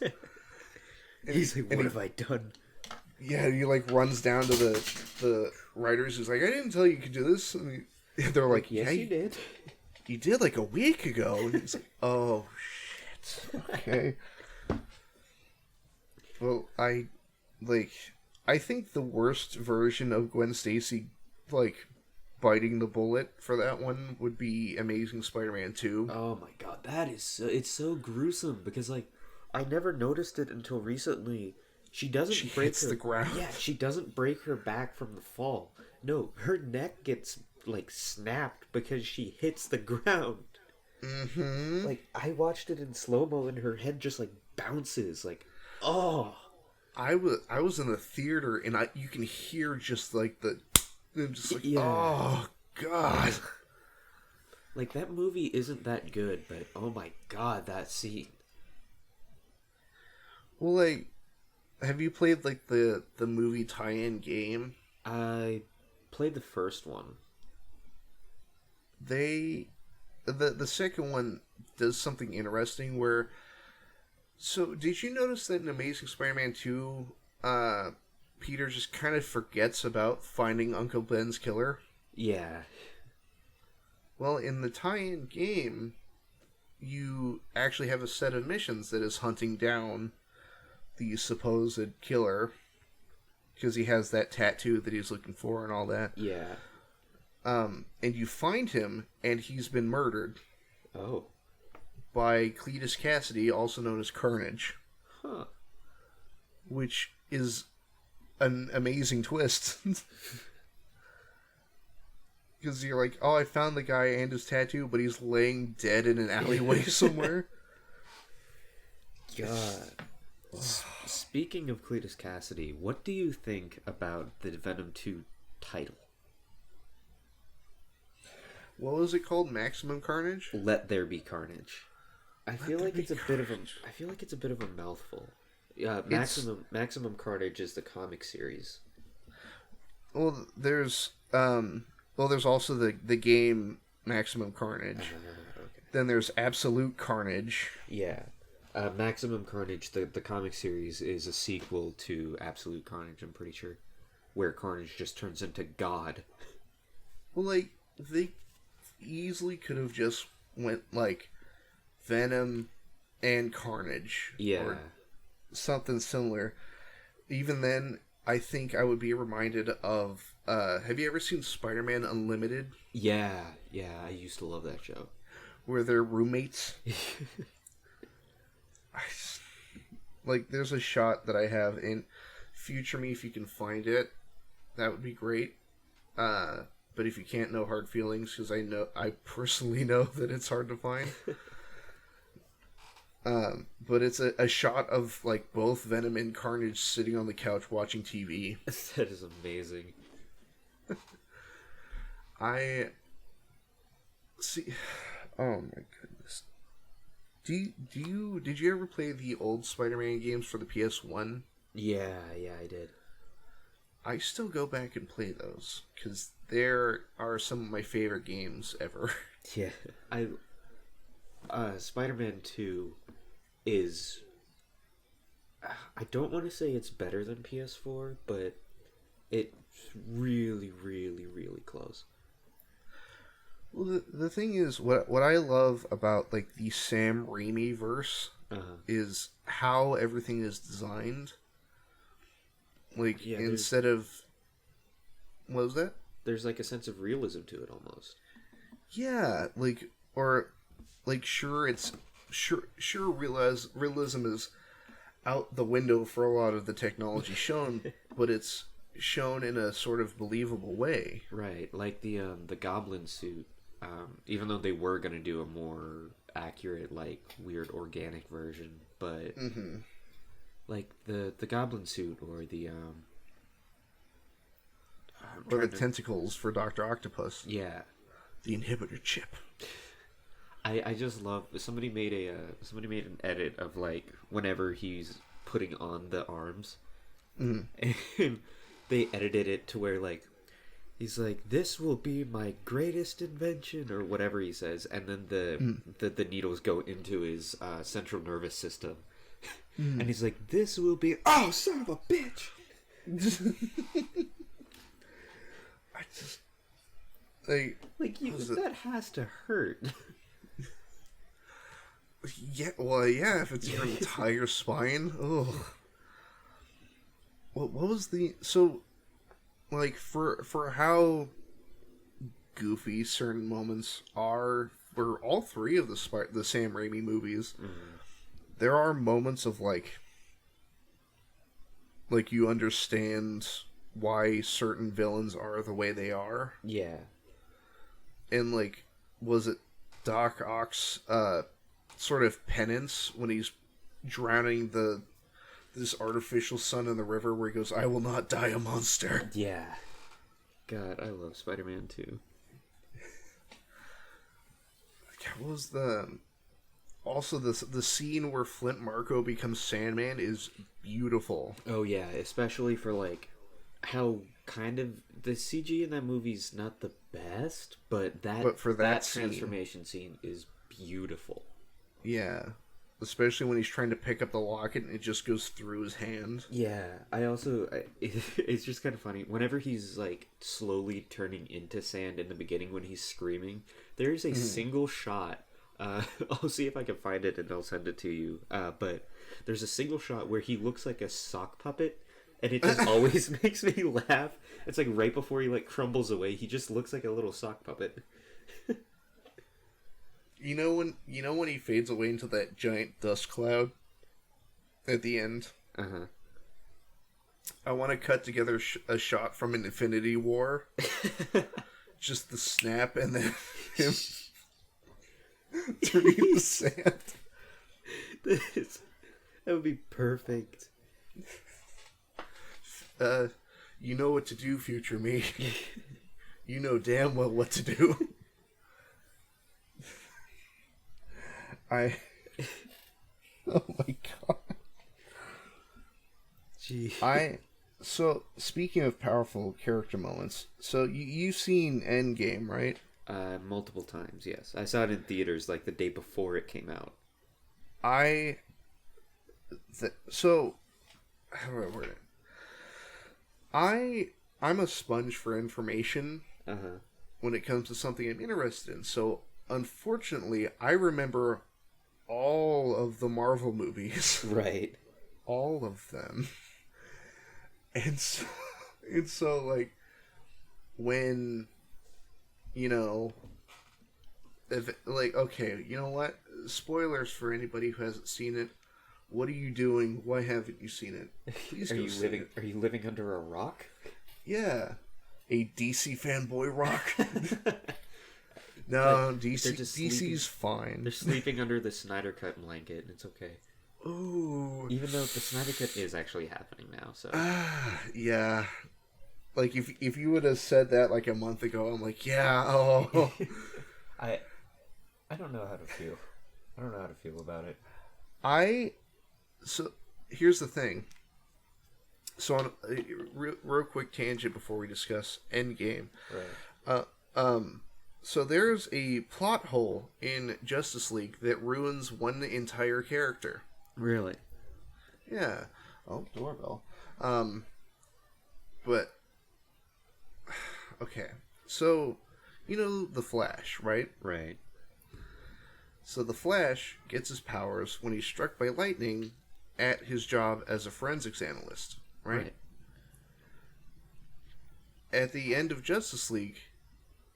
He's like, what have I done? Yeah, he like runs down to the writers. He's like, I didn't tell you could do this. And they're like, yes, yeah, you did. You did like a week ago. And he's like, oh, okay. Well, I think the worst version of Gwen Stacy, like, biting the bullet for that one would be Amazing Spider-Man 2. Oh my god, it's so gruesome, because, like, I never noticed it until recently. She hits the ground. Yeah, she doesn't break her back from the fall. No, her neck gets, like, snapped because she hits the ground. Mm-hmm. Like, I watched it in slow-mo and her head just, like, bounces. Like, oh. I was in the theater and you can hear just, like, oh, God. Like, that movie isn't that good, but oh my god, that scene. Well, like, have you played, like, the movie tie-in game? I played the first one. The second one does something interesting where... So, did you notice that in Amazing Spider-Man 2, Peter just kind of forgets about finding Uncle Ben's killer? Yeah. Well, in the tie-in game, you actually have a set of missions that is hunting down the supposed killer, because he has that tattoo that he's looking for and all that. Yeah. And you find him, and he's been murdered. Oh. By Cletus Cassidy, also known as Carnage. Huh. Which is an amazing twist. Because you're like, oh, I found the guy and his tattoo, but he's laying dead in an alleyway somewhere. God. Speaking of Cletus Cassidy, what do you think about the Venom 2 title? What was it called? Maximum Carnage? Let There Be Carnage. I feel like it's a bit of a mouthful. Maximum Carnage is the comic series. Well, there's also the game Maximum Carnage. Okay. Then there's Absolute Carnage. Yeah. Maximum Carnage, the comic series, is a sequel to Absolute Carnage, I'm pretty sure. Where Carnage just turns into God. Well, like, they easily could have just went, like, Venom and Carnage. Yeah. Or something similar. Even then, I think I would be reminded of... have you ever seen Spider-Man Unlimited? Yeah, I used to love that show. Where they're roommates. Like, there's a shot that I have in Future Me, if you can find it. That would be great. But if you can't, no hard feelings, because I personally know that it's hard to find. But it's a shot of like both Venom and Carnage sitting on the couch watching TV. That is amazing. I see. Oh my goodness. Did you ever play the old Spider-Man games for the PS1? Yeah, I did. I still go back and play those because there are some of my favorite games ever. Yeah, Spider-Man 2 is, I don't want to say it's better than PS4, but it's really, really, really close. Well, the thing is, what I love about like the Sam Raimi verse is how everything is designed. Like Yeah, instead of what was that? There's like a sense of realism to it almost. Yeah, sure it's sure realism is out the window for a lot of the technology shown, but it's shown in a sort of believable way. Right, like the Goblin suit. Even though they were gonna do a more accurate, like weird organic version, but like the Goblin suit or the tentacles for Dr. Octopus. Yeah, the inhibitor chip. I just love somebody made an edit of like whenever he's putting on the arms, and they edited it to where like he's like, "This will be my greatest invention," or whatever he says, and then the needles go into his central nervous system, and he's like, "This will be oh son of a bitch." I just like you, that has to hurt. Yeah, well, yeah, if it's your entire spine. Ugh. What was the like for how goofy certain moments are for all three of the Sam Raimi movies? There are moments of like you understand why certain villains are the way they are. Yeah. And like, was it Doc Ock's sort of penance when he's drowning this artificial sun in the river where he goes, "I will not die a monster." Yeah. God, I love Spider-Man 2. What was the scene where Flint Marko becomes Sandman is beautiful. Oh yeah, especially for like how kind of the CG in that movie's not the best, but for that transformation scene is beautiful. Yeah. Especially when he's trying to pick up the locket and it just goes through his hand. Yeah. It's just kind of funny. Whenever he's like slowly turning into sand in the beginning when he's screaming, there's a single shot. I'll see if I can find it and I'll send it to you. But there's a single shot where he looks like a sock puppet and it just always makes me laugh. It's like right before he like crumbles away, he just looks like a little sock puppet. You know when he fades away into that giant dust cloud at the end? Uh-huh. I want to cut together a shot from an Infinity War. Just the snap and then him turning into sand. That would be perfect. You know what to do, future me. You know damn well what to do. Oh my god. Gee. So, speaking of powerful character moments, so you've seen Endgame, right? Multiple times, yes. I saw it in theaters like the day before it came out. How do I word it? I'm a sponge for information when it comes to something I'm interested in. So, unfortunately, I remember all of the Marvel movies. Right. All of them. And so like, when, if, like, okay, you know what? Spoilers for anybody who hasn't seen it. What are you doing? Why haven't you seen it? Please go see it. Are you living under a rock? Yeah. A DC fanboy rock. No, they're just sleeping. DC's fine. They're sleeping under the Snyder Cut blanket, and it's okay. Ooh. Even though the Snyder Cut is actually happening now, so Yeah. Like if you would have said that like a month ago, I'm like, yeah, oh. I don't know how to feel. I don't know how to feel about it. So here's the thing. So on a real quick tangent before we discuss Endgame. Right. So there's a plot hole in Justice League that ruins one entire character. Really? Yeah. Oh, doorbell. But okay. So, you know the Flash, right? Right. So the Flash gets his powers when he's struck by lightning at his job as a forensics analyst, right? At the end of Justice League,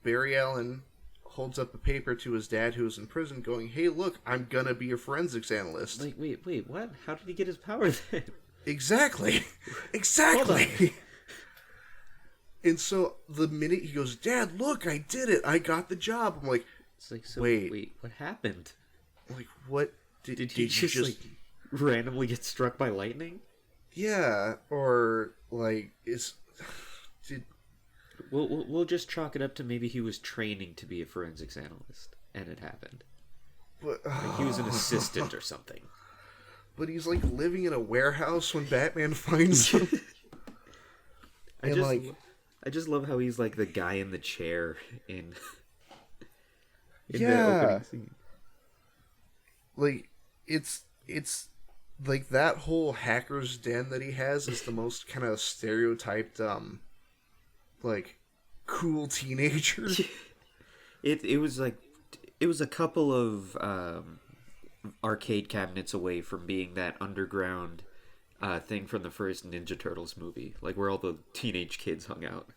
Barry Allen holds up a paper to his dad who is in prison going, hey, look, I'm gonna be a forensics analyst. Like, wait, what? How did he get his power then? Exactly. Exactly. And so the minute he goes, Dad, look, I did it. I got the job. I'm like, It's like, so wait, what happened? like, what? Did he just like randomly get struck by lightning? Yeah, or like, did We'll just chalk it up to maybe he was training to be a forensics analyst, and it happened. but, Like he was an assistant or something. But he's like living in a warehouse when Batman finds him. I just love how he's like the guy in the chair in the Yeah. opening scene. Like it's like that whole hacker's den that he has is the most kind of stereotyped like cool teenager. It was like it was a couple of arcade cabinets away from being that underground thing from the first Ninja Turtles movie, like where all the teenage kids hung out.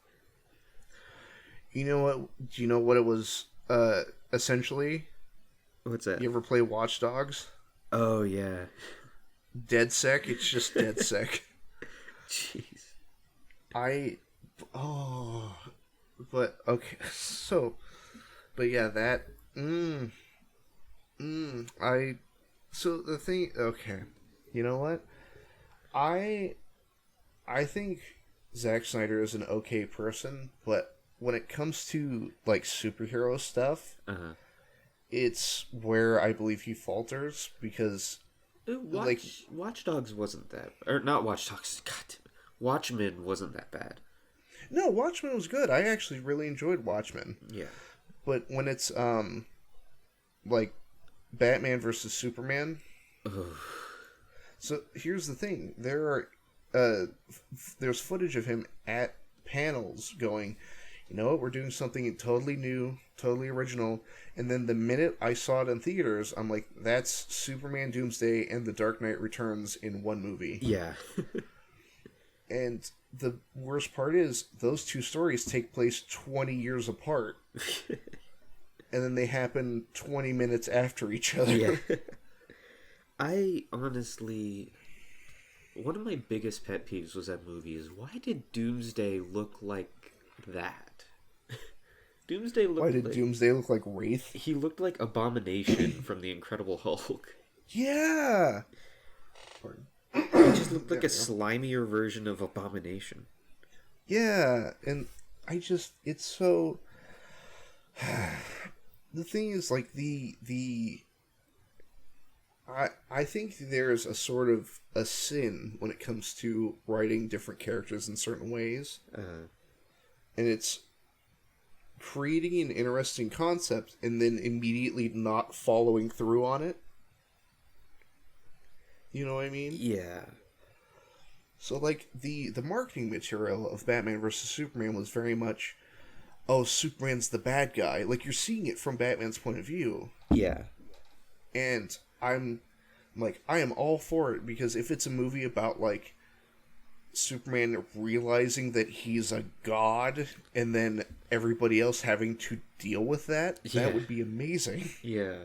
You know what? Do you know what it was essentially? What's that? You ever play Watch Dogs? Oh yeah. DedSec, it's just DedSec. Jeez. But okay, so, but yeah, that, so the thing, okay, you know what? I think Zack Snyder is an okay person, but when it comes to, like, superhero stuff, it's where I believe he falters, because Watch Dogs wasn't that, or not Watch Dogs. God, Watchmen wasn't that bad. no, Watchmen was good. I actually really enjoyed Watchmen. Yeah. But when it's like Batman versus Superman, so here's the thing: there's footage of him at panels going, you know what, we're doing something totally new, totally original. And then the minute I saw it in theaters, I'm like, that's Superman, Doomsday, and The Dark Knight Returns in one movie. Yeah. And the worst part is, those two stories take place 20 years apart. And then they happen 20 minutes after each other. Yeah. I honestly... One of my biggest pet peeves was that movie is, why did Doomsday look like that? Doomsday looked Why did Doomsday look like Wraith? He looked like Abomination from The Incredible Hulk. Yeah! He just looked like a slimier version of Abomination. Yeah, and it's so... The thing is, like, I think there's a sort of a sin when it comes to writing different characters in certain ways. And it's creating an interesting concept and then immediately not following through on it. You know what I mean? Yeah. So, like, the marketing material of Batman vs. Superman was very much, oh, Superman's the bad guy. Like, you're seeing it from Batman's point of view. Yeah. And I am all for it, because if it's a movie about, like, Superman realizing that he's a god and then everybody else having to deal with that, that would be amazing. Yeah.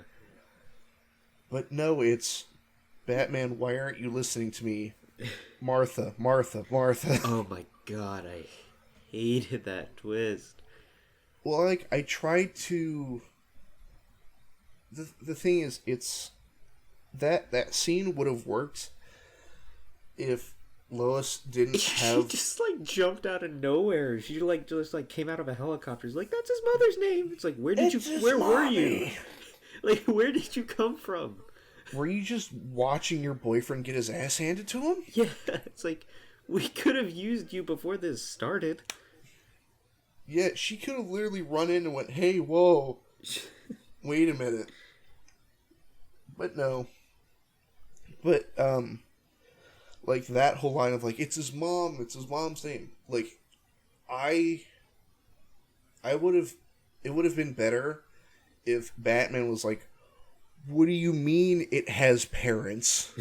But no, it's, Batman, why aren't you listening to me? Martha, Martha, Martha. Oh my god, I hated that twist. Well, like, I tried to the thing is, it's that scene would have worked if Lois didn't have. She just like jumped out of nowhere. She like just like came out of a helicopter. She's like, "That's his mother's name." It's like, where were you? Like, where did you come from? Were you just watching your boyfriend get his ass handed to him? Yeah, it's like, we could have used you before this started. Yeah, she could have literally run in and went, "Hey, whoa, wait a minute." But no. But, like, that whole line of, like, it's his mom's name. Like, it would have been better if Batman was like, "What do you mean it has parents?"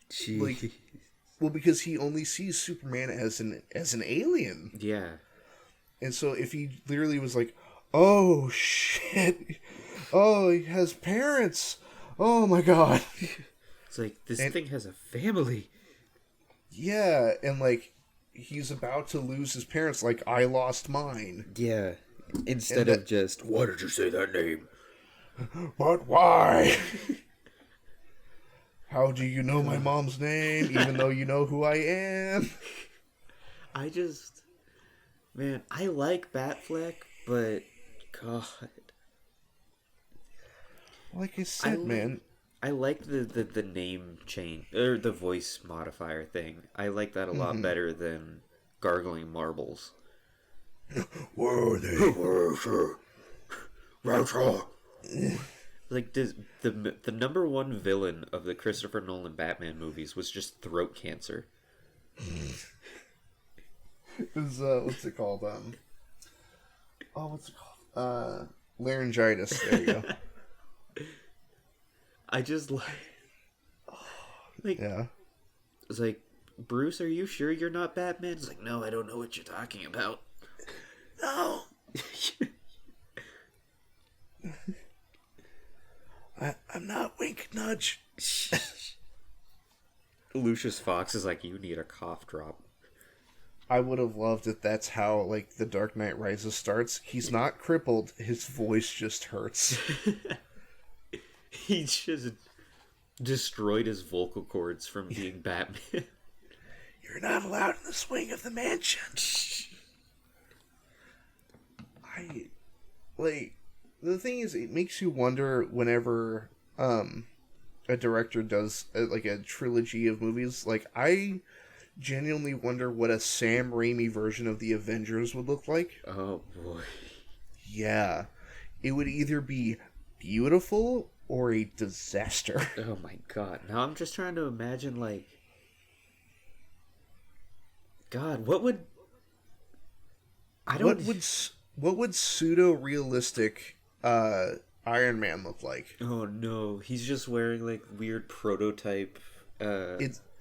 Jeez. Like, well, because he only sees Superman as an alien. Yeah. And so if he literally was like, "Oh, shit. Oh, he has parents. Oh, my God." It's like, this thing has a family. Yeah, and, like, he's about to lose his parents, like, I lost mine. Yeah. Instead of just, why did you say that name? But why? How do you know my mom's name, even though you know who I am? Man, I like Batfleck, but, God. Like I said, man. I like the name change, or the voice modifier thing. I like that a lot better than gargling marbles. Were they? Like, the number one villain of the Christopher Nolan Batman movies was just throat cancer. It was, what's it called? What's it called? Laryngitis. There you go. I just like, Yeah. it's like, Bruce, are you sure you're not Batman? It's like, no, I don't know what you're talking about. No. I'm not Wink Nudge. Lucius Fox is like, you need a cough drop. I would have loved it. That's how, like, The Dark Knight Rises starts. He's not crippled. His voice just hurts. He just destroyed his vocal cords from being Batman. You're not allowed in the swing of the mansion. The thing is, it makes you wonder whenever a director does like a trilogy of movies. Like, I genuinely wonder what a Sam Raimi version of the Avengers would look like. Oh boy. Yeah, it would either be beautiful or a disaster. Oh my god. Now I'm just trying to imagine, like, God, what would pseudo realistic Iron Man look like? Oh no, he's just wearing like weird prototype.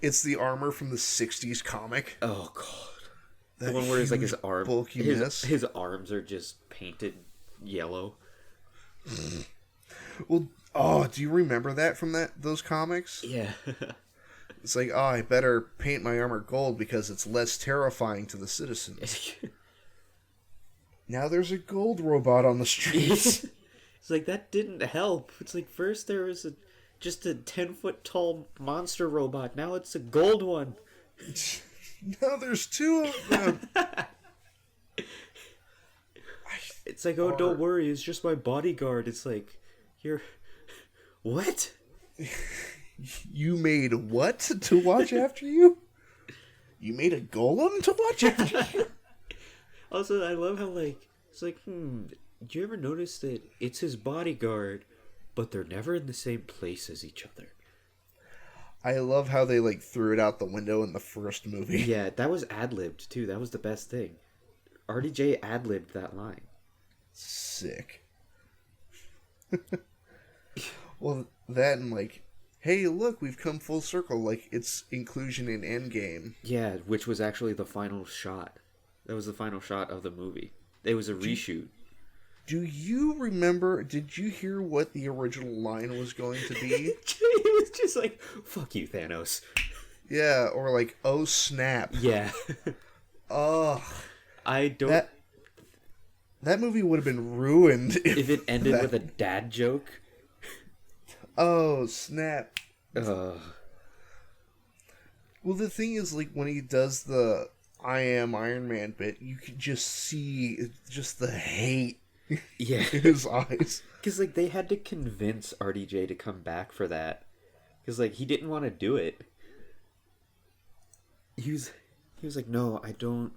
It's the armor from the '60s comic. Oh god, the one where it's like his arm, his arms are just painted yellow. Well, do you remember that from those comics? Yeah. It's like, I better paint my armor gold because it's less terrifying to the citizens. Now there's a gold robot on the streets. It's like, that didn't help. It's like, first there was just a 10-foot tall monster robot. Now it's a gold one. Now there's two of them. It's like, oh, don't worry, it's just my bodyguard. It's like, you're... What? You made what to watch after you? You made a golem to watch after you? Also, I love how, like, it's like, do you ever notice that it's his bodyguard, but they're never in the same place as each other? I love how they, like, threw it out the window in the first movie. Yeah, that was ad-libbed, too. That was the best thing. RDJ ad-libbed that line. Sick. Well, that and, like, hey, look, we've come full circle. Like, it's inclusion in Endgame. Yeah, which was actually the final shot. That was the final shot of the movie. It was a reshoot. Do you remember, did you hear what the original line was going to be? It was just like, fuck you, Thanos. Yeah, or like, oh snap. Yeah. Ugh. I don't... that movie would have been ruined If it ended that... with a dad joke. Oh, snap. Ugh. Well, the thing is, like, when he does the I am Iron Man bit, you can just see just the hate Yeah. in his eyes. Because, like, they had to convince RDJ to come back for that. Because, like, he didn't want to do it. He was like, no, I don't.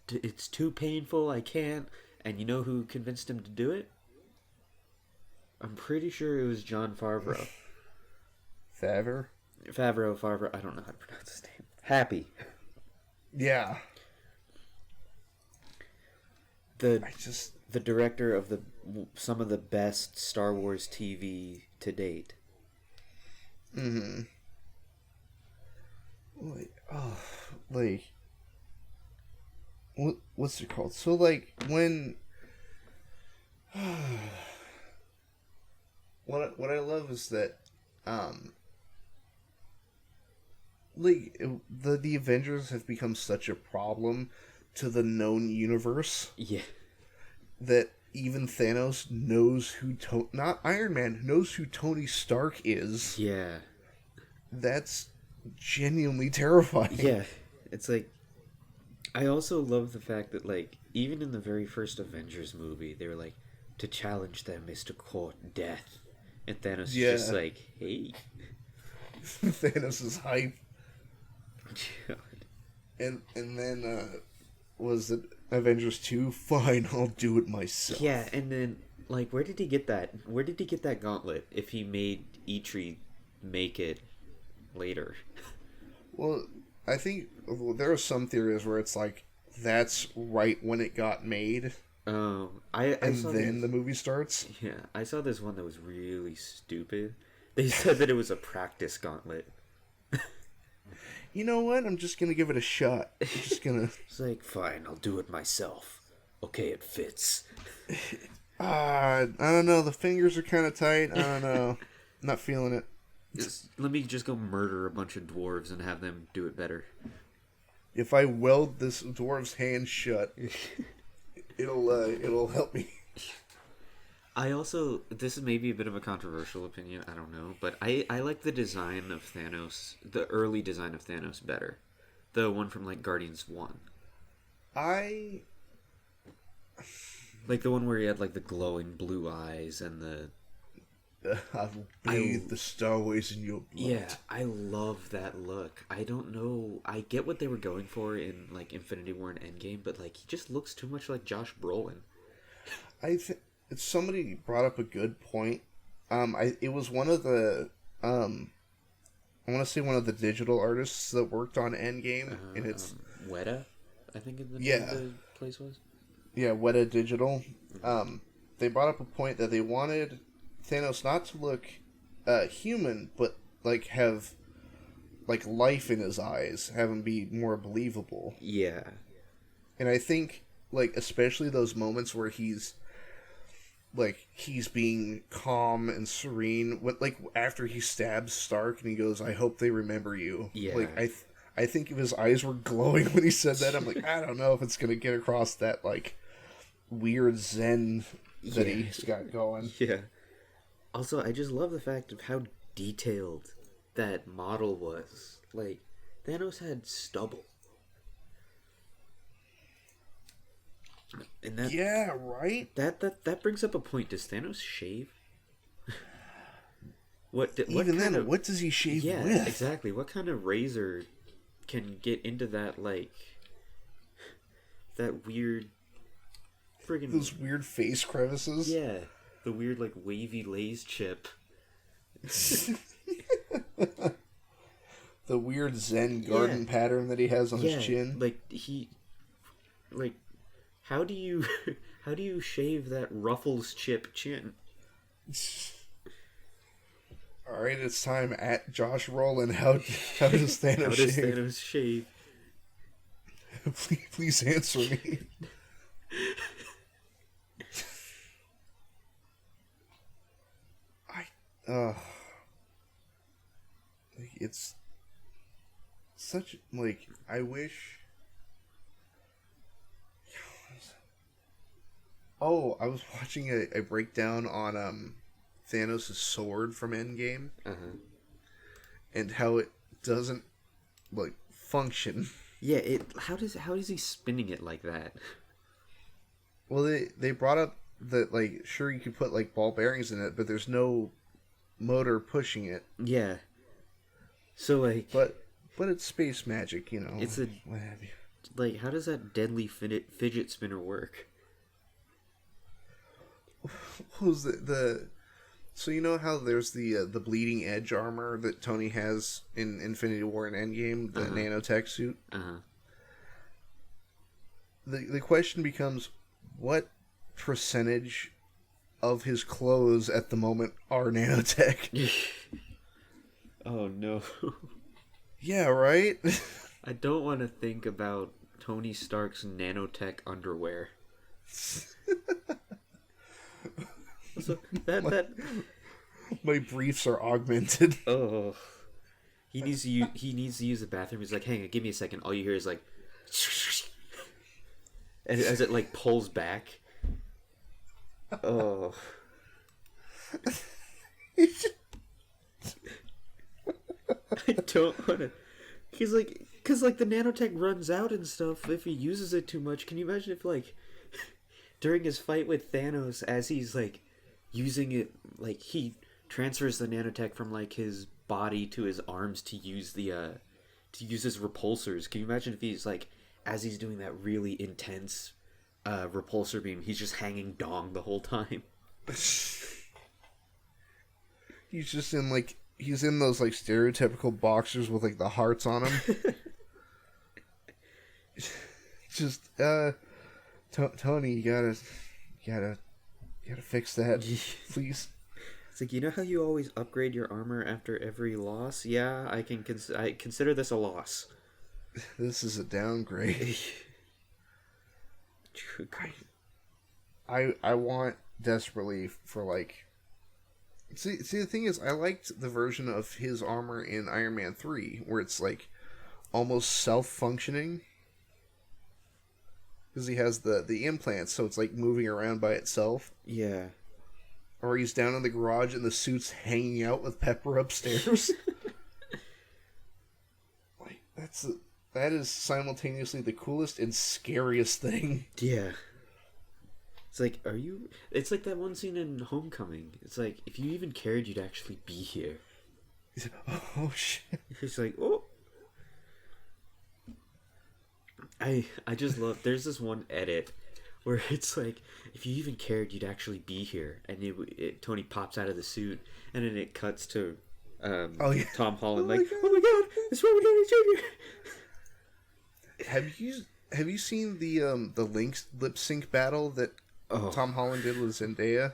It's too painful. I can't. And you know who convinced him to do it? I'm pretty sure it was Jon Favreau. Favreau? Favreau. I don't know how to pronounce his name. Happy. Yeah. The director of some of the best Star Wars TV to date. Mm-hmm. Like, what's it called? So, like, when what I love is that, like, the Avengers have become such a problem to the known universe. Yeah. That even Thanos knows who not Iron Man knows who Tony Stark is. Yeah. That's genuinely terrifying. Yeah. It's like, I also love the fact that, like, even in the very first Avengers movie, they were like, to challenge them is to court death. And Thanos is just like, hey. Thanos is hype. God. And then, was it Avengers 2? Fine, I'll do it myself. Yeah, and then, like, where did he get that? Where did he get that gauntlet if he made Eitri make it later? Well, I think there are some theories where it's like, that's right when it got made. Oh, and then the movie starts? Yeah, I saw this one that was really stupid. They said that it was a practice gauntlet. You know what? I'm just gonna give it a shot. I'm just gonna... It's like, fine, I'll do it myself. Okay, it fits. I don't know. The fingers are kind of tight. I don't know. Not feeling it. Let me just go murder a bunch of dwarves and have them do it better. If I weld this dwarf's hand shut, it'll help me. This is maybe a bit of a controversial opinion, I don't know, but I like the design of Thanos, the early design of Thanos better. The one from, like, Guardians 1. Like the one where he had, like, the glowing blue eyes and the... I will bathe the starways in your blood. Yeah, I love that look. I don't know, I get what they were going for in, like, Infinity War and Endgame, but, like, he just looks too much like Josh Brolin. Somebody brought up a good point. It was one of the, I want to say one of the digital artists that worked on Endgame, and it's Weta, I think the place was. Yeah, Weta Digital. They brought up a point that they wanted Thanos not to look human, but like have like life in his eyes, have him be more believable. Yeah, and I think like especially those moments where he's being calm and serene, like after he stabs Stark and he goes, "I hope they remember you." Yeah. Like I think if his eyes were glowing when he said that, I'm like, I don't know if it's gonna get across that like weird zen that he's got going. Yeah. Also, I just love the fact of how detailed that model was. Like, Thanos had stubble. And that, yeah, right? That brings up a point. Does Thanos shave? What does he shave with? Yeah, exactly. What kind of razor can get into that, like, that weird friggin' those weird face crevices? Yeah. The weird, like, wavy Lay's chip. The weird Zen garden pattern that he has on his chin. How do you shave that Ruffles chip chin? All right, it's time at Josh Rowland. How does Thanos shave? Please answer me. It's such like I wish Oh, I was watching a breakdown on Thanos' sword from Endgame Uh-huh. and how it doesn't like function. Yeah, how is he spinning it like that? Well, they brought up that like sure you could put like ball bearings in it, but there's no motor pushing it. Yeah. So like But it's space magic, you know. it's a What have you? like how does that deadly fidget spinner work? What was the so you know how there's the bleeding edge armor that Tony has in Infinity War and Endgame, the nanotech suit. Uh-huh. The question becomes, what percentage of his clothes at the moment are nanotech? Oh no. Yeah, right. I don't want to think about Tony Stark's nanotech underwear. So that My briefs are augmented. oh, he needs to use the bathroom. He's like, hang on, give me a second. All you hear is like, and as it like pulls back. Oh, I don't want to. He's like, cause like the nanotech runs out and stuff if he uses it too much. Can you imagine if like during his fight with Thanos, as he's like using it, like he transfers the nanotech from like his body to his arms to use to use his repulsors. Can you imagine if he's like as he's doing that really intense repulsor beam, he's just hanging dong the whole time. He's in those like stereotypical boxers with like the hearts on them. Just Tony, you gotta fix that, please. It's like, you know how you always upgrade your armor after every loss? Yeah, I consider this a loss. This is a downgrade. I want desperately for like. See, the thing is, I liked the version of his armor in Iron Man 3, where it's like almost self-functioning. Because he has the implants, so it's like moving around by itself. Yeah. Or he's down in the garage and the suit's hanging out with Pepper upstairs. Like, that is simultaneously the coolest and scariest thing. Yeah. It's like, it's like that one scene in Homecoming. It's like, if you even cared, you'd actually be here. Oh, shit. It's like, oh. I just love, there's this one edit where it's like, if you even cared, you'd actually be here. And Tony pops out of the suit, and then it cuts to Tom Holland, oh my god, it's Robert Downey Jr. Have you seen the lip sync battle that Tom Holland did with Zendaya?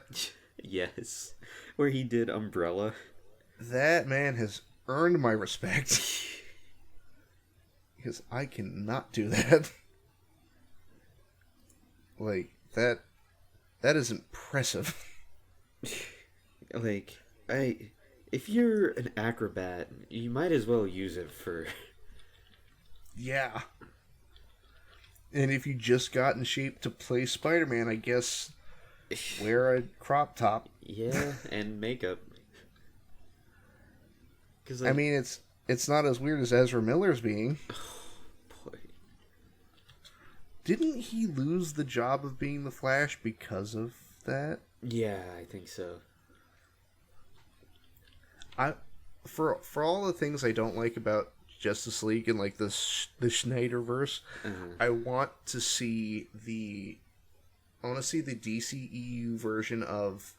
Yes, where he did Umbrella. That man has earned my respect. Because I cannot do that. Like, that is impressive. Like, if you're an acrobat, you might as well use it for... Yeah. And if you just got in shape to play Spider-Man, I guess wear a crop top. Yeah, and makeup. 'Cause, like, I mean, it's not as weird as Ezra Miller's being. Oh, boy. Didn't he lose the job of being the Flash because of that? Yeah, I think so. For all the things I don't like about Justice League and like the Snyderverse, I want to see the DCEU version of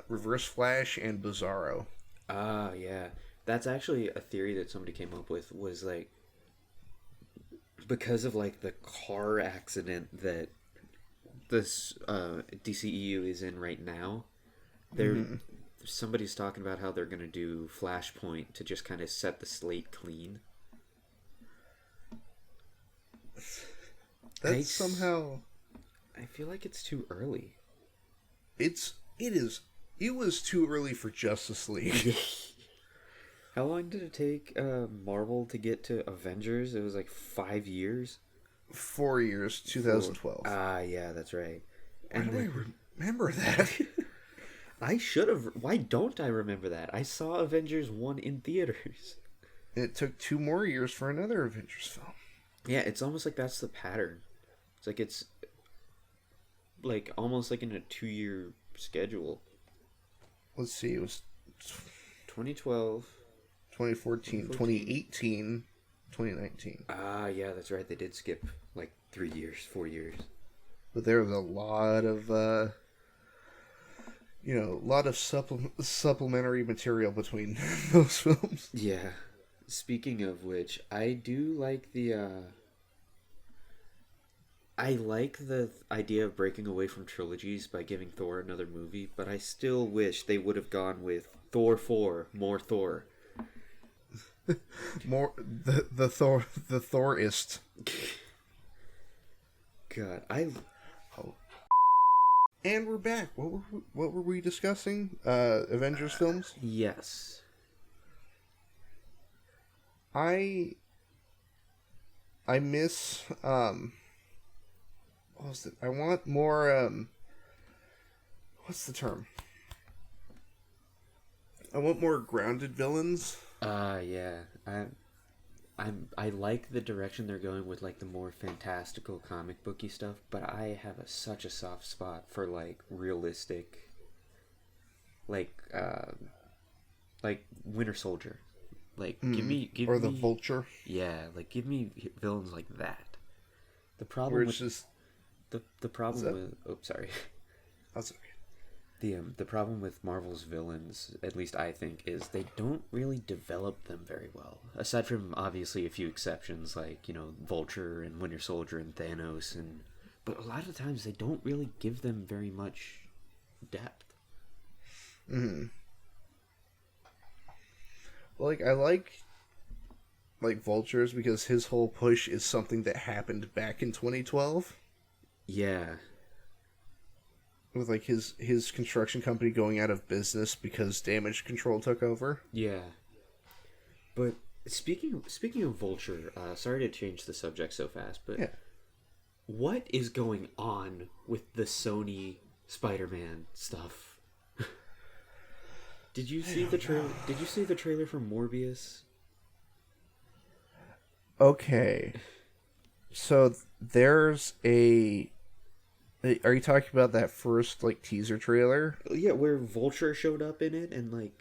Reverse Flash and Bizarro. Ah, yeah. That's actually a theory that somebody came up with, was like, because of like the car accident that this DCEU is in right now, somebody's talking about how they're going to do Flashpoint to just kind of set the slate clean. That's somehow... I feel like it's too early. It was too early for Justice League. How long did it take Marvel to get to Avengers? It was like 5 years? 4 years, 2012. Ah, yeah, that's right. Why And do I remember that? I should have. Why don't I remember that? I saw Avengers 1 in theaters. It took 2 more years for another Avengers film. Yeah, it's almost like that's the pattern. It's like almost like in a 2-year schedule. Let's see, it was 2012, 2014, 2018, 2019. Ah, yeah, that's right. They did skip like 3 years, 4 years. But there was a lot of, supplementary material between those films. Yeah. Speaking of which, I do like I like the idea of breaking away from trilogies by giving Thor another movie, but I still wish they would have gone with Thor 4, more Thor. More the Thorist. God, Oh. And we're back. What were we discussing? Avengers films? Yes. I miss what was it? I want more what's the term? I want more grounded villains. Yeah. I like the direction they're going with like the more fantastical comic booky stuff, but I have such a soft spot for like realistic like Winter Soldier. Like give me the Vulture. Yeah, like give me villains like that. The problem Where with it's just the problem with sorry. That's okay. The problem with Marvel's villains, at least I think, is they don't really develop them very well. Aside from obviously a few exceptions like, Vulture and Winter Soldier and Thanos but a lot of times they don't really give them very much depth. Mm-hmm. I like Vultures because his whole push is something that happened back in 2012. Yeah. With like his construction company going out of business because Damage Control took over. Yeah. But speaking of Vulture, sorry to change the subject so fast, but yeah. What is going on with the Sony Spider-Man stuff? Did you see the trailer? Did you see the trailer for Morbius? Okay. So there's are you talking about that first teaser trailer? Yeah, where Vulture showed up in it and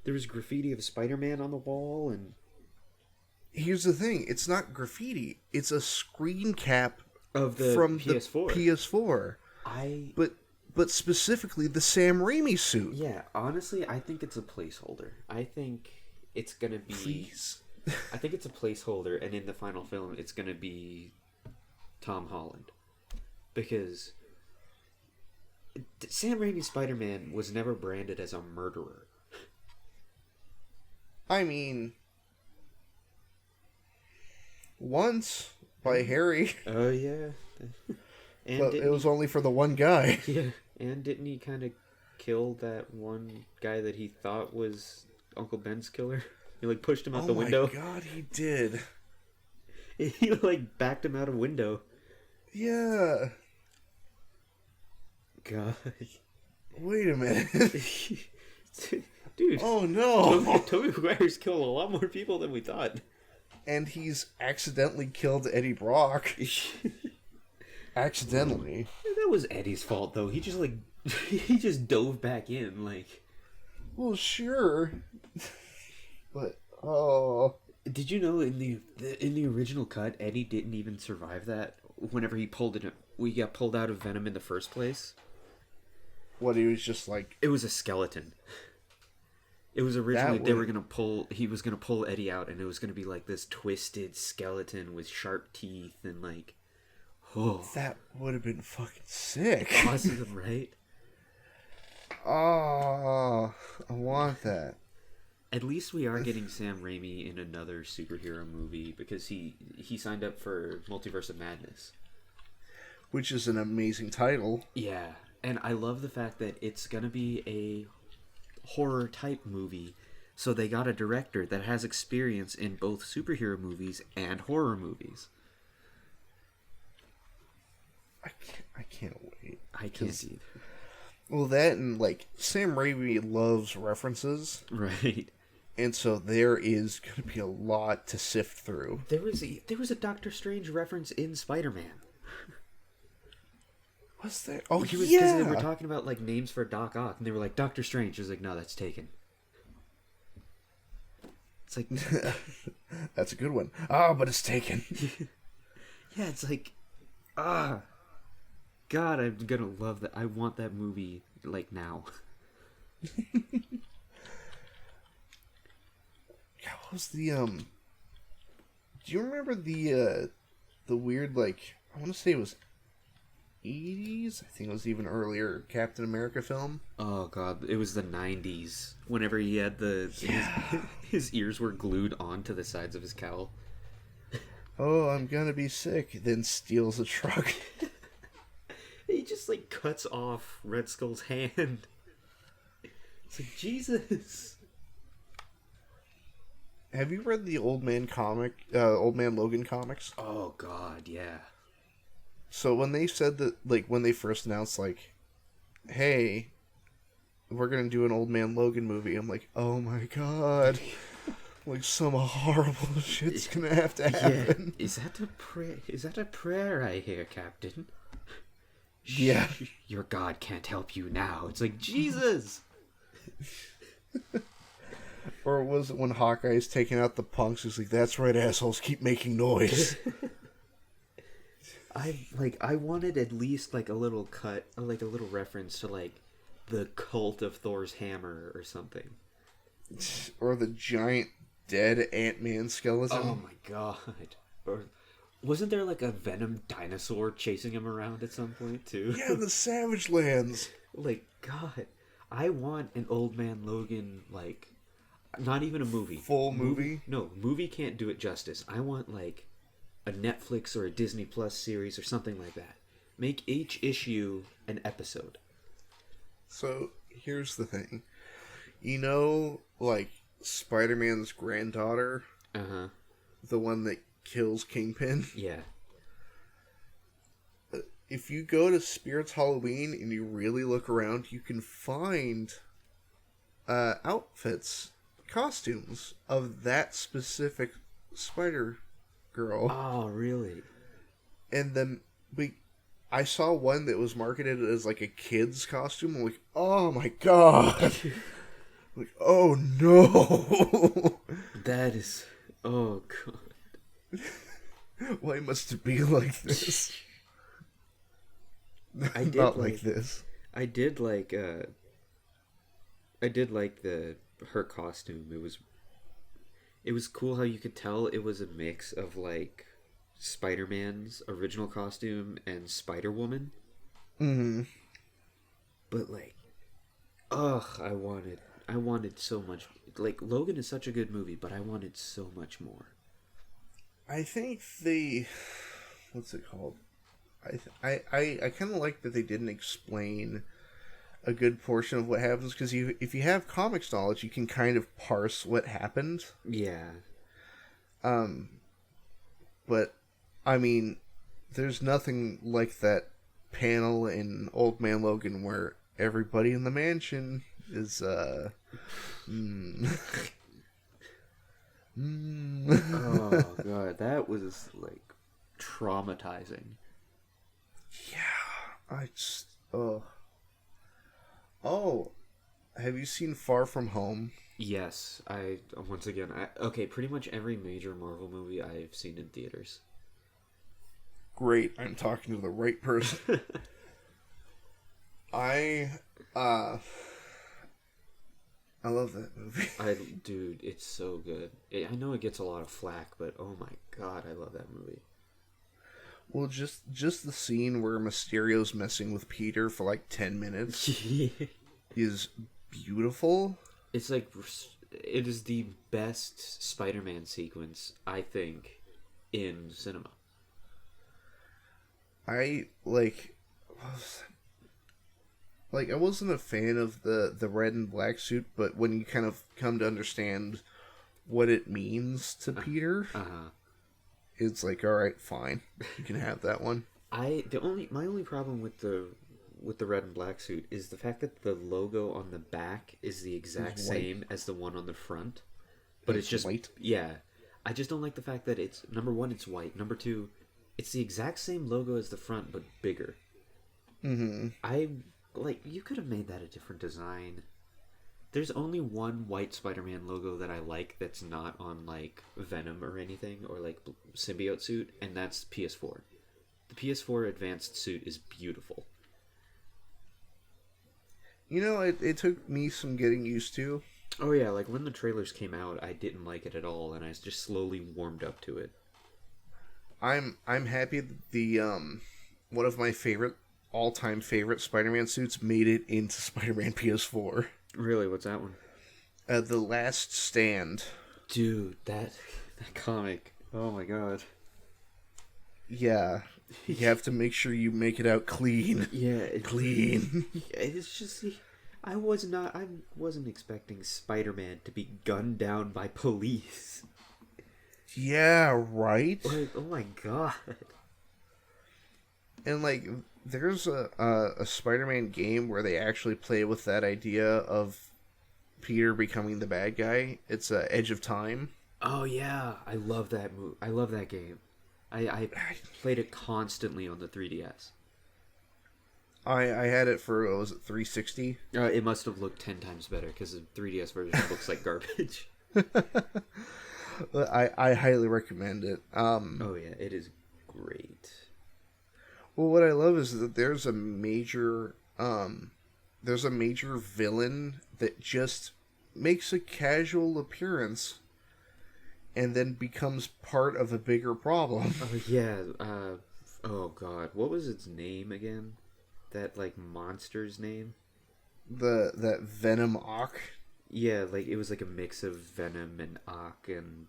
there was graffiti of Spider-Man on the wall and here's the thing, it's not graffiti. It's a screen cap of the from PS4. The PS4. But specifically the Sam Raimi suit. Yeah, honestly, I think it's a placeholder. I think it's going to be Please. I think it's a placeholder, and in the final film, it's going to be Tom Holland. Because Sam Raimi's Spider-Man was never branded as a murderer. I mean, once by Harry. Oh, yeah. And but it was only for the one guy. Yeah, and didn't he kind of kill that one guy that he thought was Uncle Ben's killer? He pushed him out the window. Oh my god, he did. He backed him out a window. Yeah. God. Wait a minute. Dude. Oh no. Tobey Maguire's killed a lot more people than we thought. And he's accidentally killed Eddie Brock. Accidentally. That was Eddie's fault though. He just he just dove back in Well, sure. But did you know in the original cut Eddie didn't even survive that whenever he got pulled out of Venom in the first place? What, he was just it was a skeleton. It was originally he was gonna pull Eddie out and it was gonna be this twisted skeleton with sharp teeth and that would have been fucking sick. Awesome, right? Oh, I want that. At least we are getting Sam Raimi in another superhero movie because he signed up for Multiverse of Madness. Which is an amazing title. Yeah, and I love the fact that it's going to be a horror type movie. So they got a director that has experience in both superhero movies and horror movies. I can't wait. I can't either. Well, that and like Sam Raimi loves references, Right. and so there is going to be a lot to sift through. There was a Doctor Strange reference in Spider-Man. Was there? Oh, Because yeah. they were talking about like names for Doc Ock, and they were like Doctor Strange. I was like, no, that's taken. It's like, That's a good one. Ah, but it's taken. yeah, it's like, God, I'm gonna love that. I want that movie like now. Yeah, what was the Do you remember the weird, like, I want to say it was 80s? I think it was even earlier, Captain America film? Oh God, it was the '90s. Whenever he had his ears were glued onto the sides of his cowl. Oh, I'm gonna be sick. Then steals a truck. He just like cuts off Red Skull's hand. It's like, Jesus. Have you read the Old Man Logan comics? Oh God, yeah. So when they said that, like, when they first announced, like, hey, we're gonna do an Old Man Logan movie, I'm like, oh my God. Like, some horrible shit's gonna have to happen. Yeah. Is that a prayer I hear, Captain? Yeah. Your God can't help you now. It's like, Jesus. Or was it when Hawkeye's taking out the punks? He's like, that's right, assholes, keep making noise. I wanted at least like a little cut, like a little reference to like the cult of Thor's hammer or something. Or the giant dead Ant-Man skeleton. Oh my God. Or wasn't there like a venom dinosaur chasing him around at some point too? Yeah, the Savage Lands. Like, God, I want an Old Man Logan, like, not even a movie. Full movie? No, movie can't do it justice. I want like a Netflix or a Disney Plus series or something like that. Make each issue an episode. So, here's the thing. You know, like, Spider-Man's granddaughter? Uh-huh. The one that kills Kingpin? Yeah. If you go to Spirits Halloween and you really look around, you can find outfits, costumes of that specific Spider Girl. Oh, really? And then I saw one that was marketed as like a kid's costume. I'm like, oh my God. Like, oh no. That is... Oh, God. Why must it be like this? I did Not like like this. I did like her costume. It was cool how you could tell it was a mix of like Spider-Man's original costume and Spider-Woman. Mm-hmm. But like, ugh, I wanted so much. Like, Logan is such a good movie, but I wanted so much more. I think what's it called? I kind of like that they didn't explain a good portion of what happens, because if you have comics knowledge, you can kind of parse what happened. Yeah. But I mean, there's nothing like that panel in Old Man Logan where everybody in the mansion is Oh God, that was like traumatizing. Yeah, I just oh, have you seen Far From Home? Yes, okay, pretty much every major Marvel movie I've seen in theaters. Great, I'm talking to the right person. I love that movie. Dude, it's so good. I know it gets a lot of flack, but oh my God, I love that movie. Well, just the scene where Mysterio's messing with Peter for like 10 minutes is beautiful. It's like, it is the best Spider-Man sequence, I think, in cinema. I wasn't a fan of the red and black suit, but when you kind of come to understand what it means to Peter, Uh-huh. it's like, all right, fine, you can have that one. My only problem with the red and black suit is the fact that the logo on the back is the exact It's white. same as the one on the front, but it's just white. yeah. I just don't like the fact that it's number one, it's white. Number two, it's the exact same logo as the front but bigger. Mm-hmm. I like you could have made that a different design. There's only one white Spider-Man logo that I like that's not on like Venom or anything or like symbiote suit, and that's PS4. The PS4 advanced suit is beautiful. You know, it took me some getting used to. Oh yeah, like when the trailers came out, I didn't like it at all, and I just slowly warmed up to it. I'm happy that the one of my all time favorite Spider-Man suits made it into Spider-Man PS4. Really, what's that one? The Last Stand. Dude, that comic. Oh my god. Yeah, you have to make sure you make it out clean. Yeah, Clean. It's just I wasn't expecting Spider-Man to be gunned down by police. Yeah, right. Like, oh my god. And like, there's a Spider-Man game where they actually play with that idea of Peter becoming the bad guy. It's Edge of Time. Oh yeah, I love that I love that game. I played it constantly on the 3DS. I had it for, what was it, 360? It must have looked 10 times better because the 3DS version looks like garbage. I highly recommend it. Oh yeah, it is great. Well, what I love is that there's a major villain that just makes a casual appearance and then becomes part of a bigger problem. Oh yeah. Oh god, what was its name again? That like monster's name? That Venom Ock. Yeah, like it was like a mix of Venom and Ock and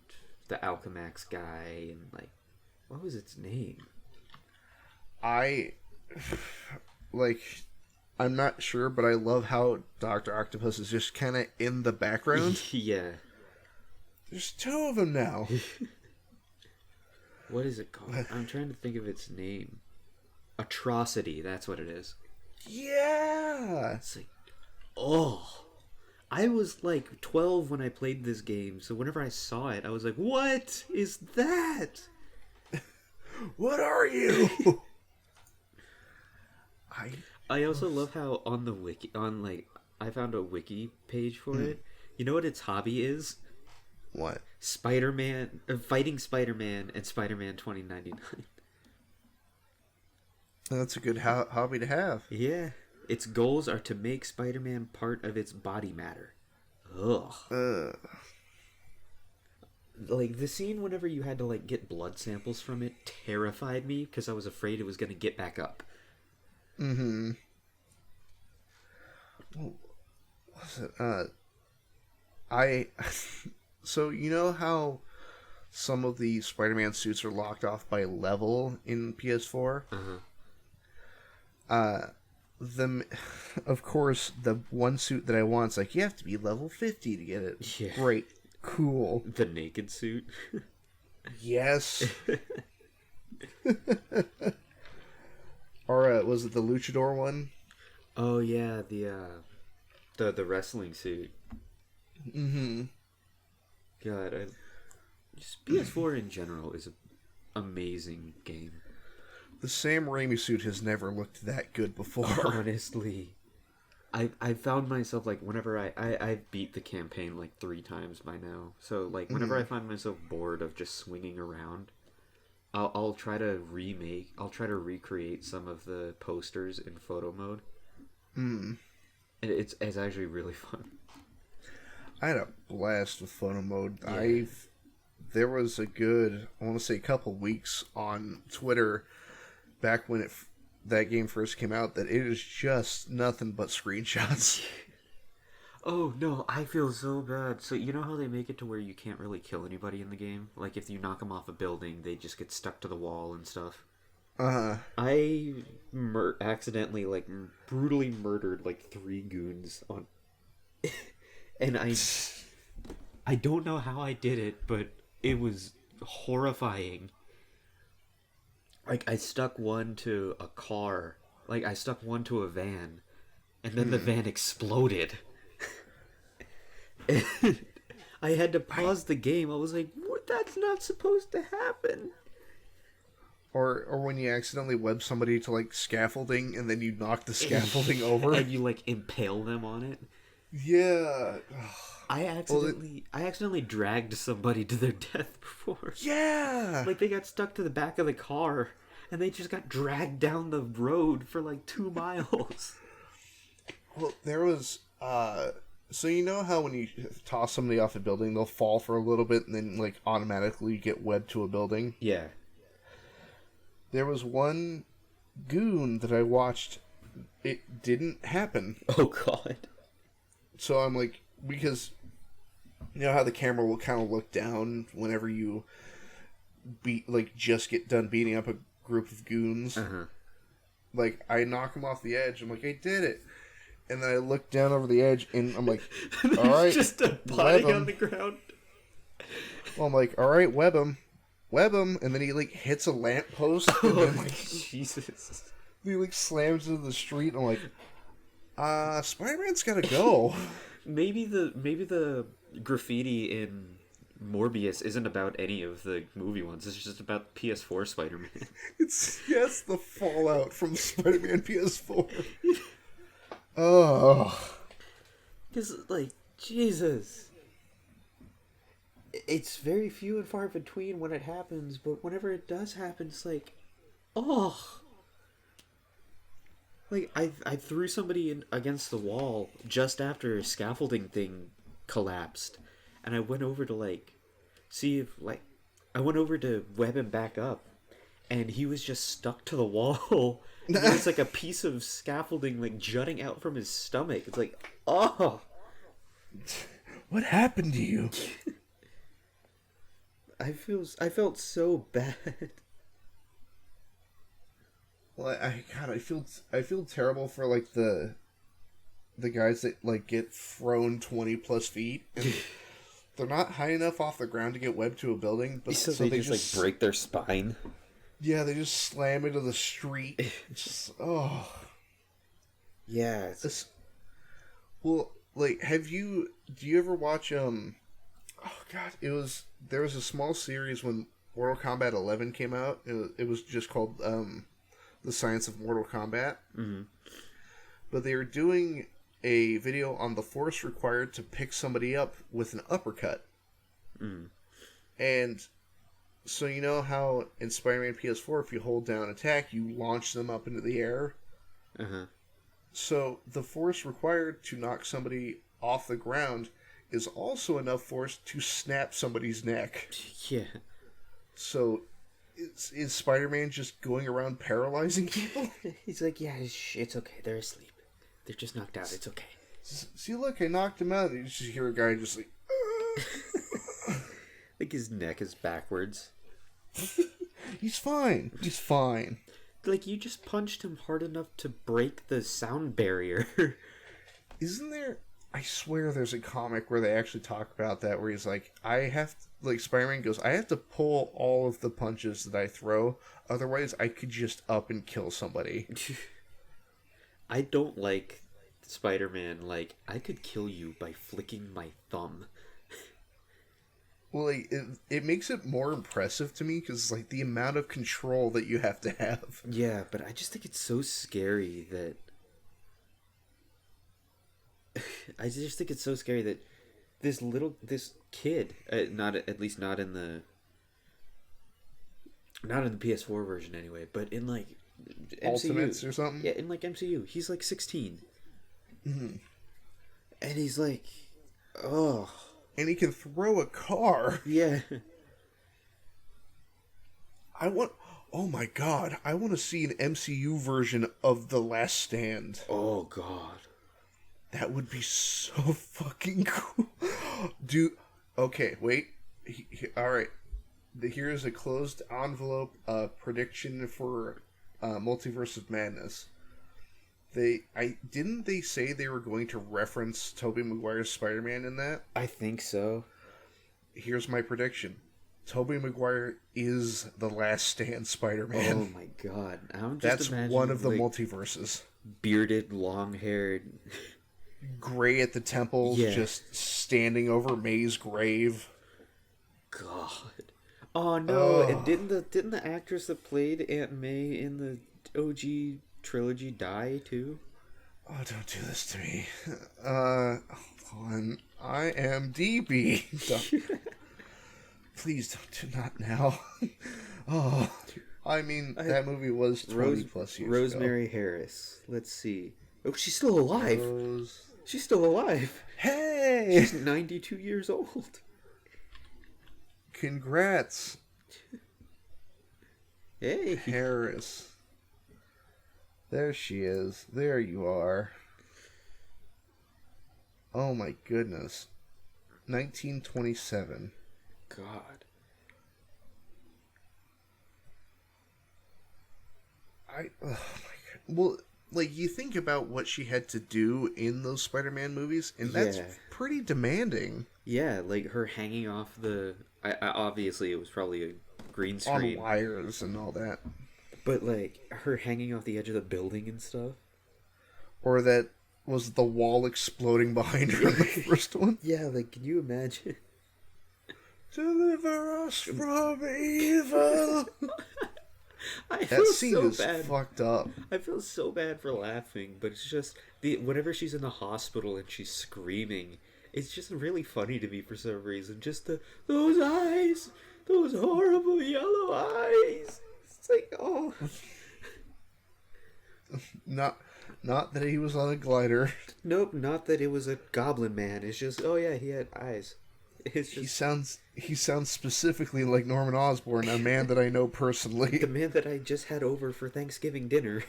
the Alchemax guy and like what was its name? I'm not sure, but I love how Dr. Octopus is just kind of in the background. Yeah. There's two of them now. What is it called? I'm trying to think of its name. Atrocity, that's what it is. Yeah. It's like, oh. I was like 12 when I played this game, so whenever I saw it, I was like, what is that? What are you? I also love how on the wiki, I found a wiki page for it. You know what its hobby is? What? Spider-Man, fighting Spider-Man and Spider-Man 2099. That's a good hobby to have. Yeah. Its goals are to make Spider-Man part of its body matter. Ugh. Like, the scene whenever you had to, like, get blood samples from it terrified me because I was afraid it was going to get back up. Mm-hmm. What's it? So, you know how some of the Spider-Man suits are locked off by level in PS4? Uh-huh. Of course, the one suit that I want is like, you have to be level 50 to get it. Yeah. Great. Cool. The naked suit. Yes. Or was it the Luchador one? Oh yeah, the wrestling suit. Mm-hmm. God, just PS4 in general is an amazing game. The Sam Raimi suit has never looked that good before. Honestly, I found myself like whenever I've beat the campaign like 3 times by now. So like whenever I find myself bored of just swinging around, I'll try to recreate some of the posters in photo mode. Mm. And it's actually really fun. I had a blast with photo mode. Yeah. There was a good, I want to say, couple weeks on Twitter back when that game first came out that it is just nothing but screenshots. Oh no, I feel so bad. So you know how they make it to where you can't really kill anybody in the game? Like if you knock them off a building, they just get stuck to the wall and stuff. I accidentally like brutally murdered like 3 goons on, and I don't know how I did it, but it was horrifying. Like, I stuck one to a car. Like, I stuck one to a van. And then the van exploded. I had to pause the game. I was like, what? That's not supposed to happen. Or when you accidentally web somebody to like scaffolding and then you knock the scaffolding over. And you like impale them on it. Yeah. I accidentally dragged somebody to their death before. Yeah. Like they got stuck to the back of the car and they just got dragged down the road for like 2 miles. Well, there was so you know how when you toss somebody off a building, they'll fall for a little bit and then like automatically get webbed to a building? Yeah. There was one goon that I watched. It didn't happen. Oh, God. So I'm like, because you know how the camera will kind of look down whenever you just get done beating up a group of goons. Uh-huh. Like, I knock him off the edge. I'm like, I did it. And then I look down over the edge, and I'm like, all right, just a body on the ground. Well, I'm like, all right, web him. And then he like hits a lamppost, and then like Jesus, he like slams into the street. And I'm like, Spider-Man's gotta go. maybe the graffiti in Morbius isn't about any of the movie ones. It's just about PS4 Spider-Man. It's the fallout from Spider-Man PS4. Oh, because like Jesus. It's very few and far between when it happens, but whenever it does happen, it's like, oh. Like, I threw somebody against the wall just after a scaffolding thing collapsed, and I went over to, like, see if, like, I went over to web him back up, and he was just stuck to the wall. And there was, like, a piece of scaffolding, like, jutting out from his stomach. It's like, oh. What happened to you? I felt so bad. Well, I feel terrible for like the guys that like get thrown 20 plus feet and they're not high enough off the ground to get webbed to a building, but so they just like break their spine. Yeah, they just slam into the street. Oh. Yeah. Well, like, do you ever watch oh god, there was a small series when Mortal Kombat 11 came out. It was just called The Science of Mortal Kombat. Mm-hmm. But they were doing a video on the force required to pick somebody up with an uppercut. Mm. And so you know how in Spider-Man PS4, if you hold down attack, you launch them up into the air? Uh-huh. So the force required to knock somebody off the ground is also enough force to snap somebody's neck. Yeah. So is Spider-Man just going around paralyzing people? He's like, yeah, it's okay. They're asleep. They're just knocked out. It's okay. See, look, I knocked him out. And you just hear a guy just like... like his neck is backwards. He's fine. He's fine. Like, you just punched him hard enough to break the sound barrier. Isn't there... I swear there's a comic where they actually talk about that, where he's like, Spider-Man goes, I have to pull all of the punches that I throw, otherwise I could just up and kill somebody. I don't like Spider-Man, like, I could kill you by flicking my thumb. Well, like, it makes it more impressive to me, because, like, the amount of control that you have to have. Yeah, but I just think it's so scary that... I just think it's so scary that this kid, not in the PS4 version anyway, but in like MCU, Ultimates or something. Yeah, in like MCU, he's like 16, mm-hmm. And he's like, oh, and he can throw a car. Yeah. Oh my god, I want to see an MCU version of The Last Stand. Oh god. That would be so fucking cool. Dude, okay, wait. Alright. Here's a closed envelope prediction for Multiverse of Madness. Didn't they say they were going to reference Tobey Maguire's Spider-Man in that? I think so. Here's my prediction. Tobey Maguire is the Last Stand Spider-Man. Oh my god. I'm just That's imagining, one of the like, multiverses. bearded, long-haired. Gray at the temples, Yeah. just standing over May's grave. God. Oh no! And didn't the actress that played Aunt May in the OG trilogy die too? Oh, don't do this to me. Hold on. IMDb. Please don't do not now. Oh, I mean, that movie was 20 plus years Rosemary ago. Harris. Let's see. Oh, she's still alive. Rose... She's still alive. Hey! She's 92 years old. Congrats, Hey. Harris. There she is. There you are. Oh my goodness. 1927. God. Oh my god. Well, like, you think about what she had to do in those Spider-Man movies, and that's Yeah. pretty demanding. Yeah, like her hanging off the. I obviously it was probably a green screen, On wires and all that. but like her hanging off the edge of the building and stuff. Or that was the wall exploding behind her in the first one. Yeah, like can you imagine? Deliver us from evil. I That feel scene so is bad. fucked up. I feel so bad for laughing, but it's just whenever she's in the hospital and she's screaming, it's just really funny to me for some reason. Just those eyes, those horrible yellow eyes. It's like, oh, Not that he was on a glider. nope, not that it was a goblin man. It's just, oh yeah, he had eyes. It's He just sounds specifically like Norman Osborn, a man that I know personally, the man that I just had over for Thanksgiving dinner.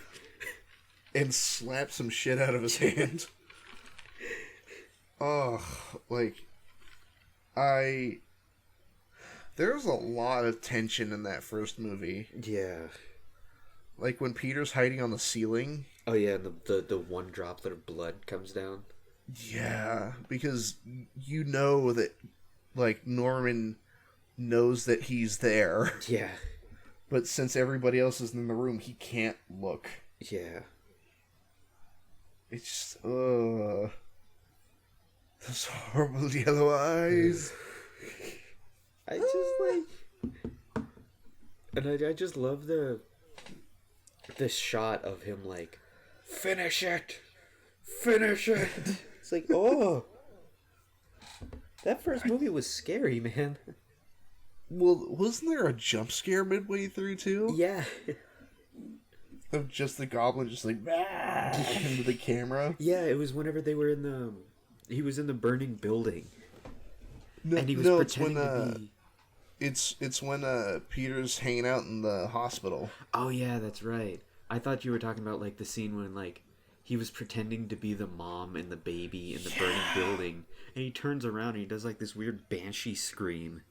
and slapped some shit out of his hand. Oh, like, there's a lot of tension in that first movie. Yeah. Like when Peter's hiding on the ceiling. Oh yeah, and the one drop of blood comes down. Yeah, because you know that, like, Norman knows that he's there, Yeah. but since everybody else is in the room, he can't look. Yeah. It's just, those horrible yellow eyes. I just like, and I just love the shot of him like, finish it. It's like, oh, that first movie was scary, man. Well, wasn't there a jump scare midway through too? Yeah, Of just the goblin just like into the camera. yeah. It was whenever they were in the, he was in the burning building, No, and he was it's pretending when to be. it's when Peter's hanging out in the hospital. Oh yeah, that's right. I thought you were talking about like the scene when like he was pretending to be the mom and the baby in the burning building, and he turns around and he does like this weird banshee scream.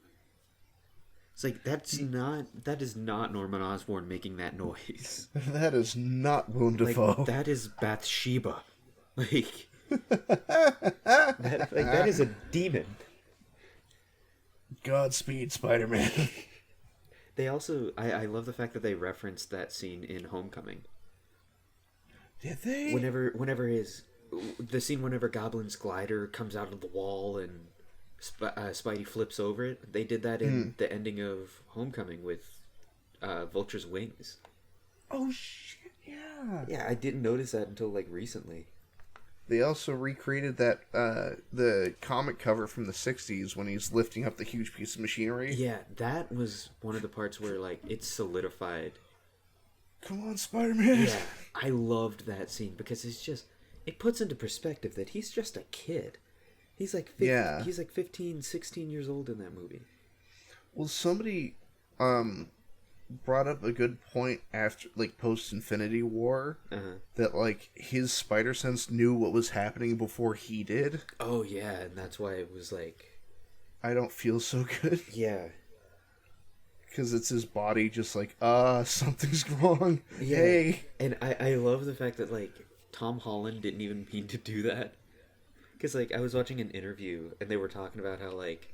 It's like that is not Norman Osborn making that noise. That is not Willem Dafoe. Like that is Bathsheba. Like that is a demon. Godspeed, Spider-Man. They also I love the fact that they referenced that scene in Homecoming. Did they? Whenever the scene whenever Goblin's glider comes out of the wall and Spidey flips over it, they did that in the ending of Homecoming with Vulture's wings. Oh shit! Yeah. Yeah, I didn't notice that until like recently. They also recreated that the comic cover from the '60s when he's lifting up the huge piece of machinery. Yeah, that was one of the parts where like it's solidified. Come on, Spider-Man. Yeah, I loved that scene because it puts into perspective that he's just a kid. He's like 15, he's like 15, 16 years old in that movie. Well, somebody brought up a good point after, like, post Infinity War, that like his spider sense knew what was happening before he did. Oh yeah, and that's why it was like, I don't feel so good. yeah. Because it's his body just like, something's wrong. Yeah. Hey. And I love the fact that, like, Tom Holland didn't even mean to do that. Because, like, I was watching an interview, and they were talking about how, like,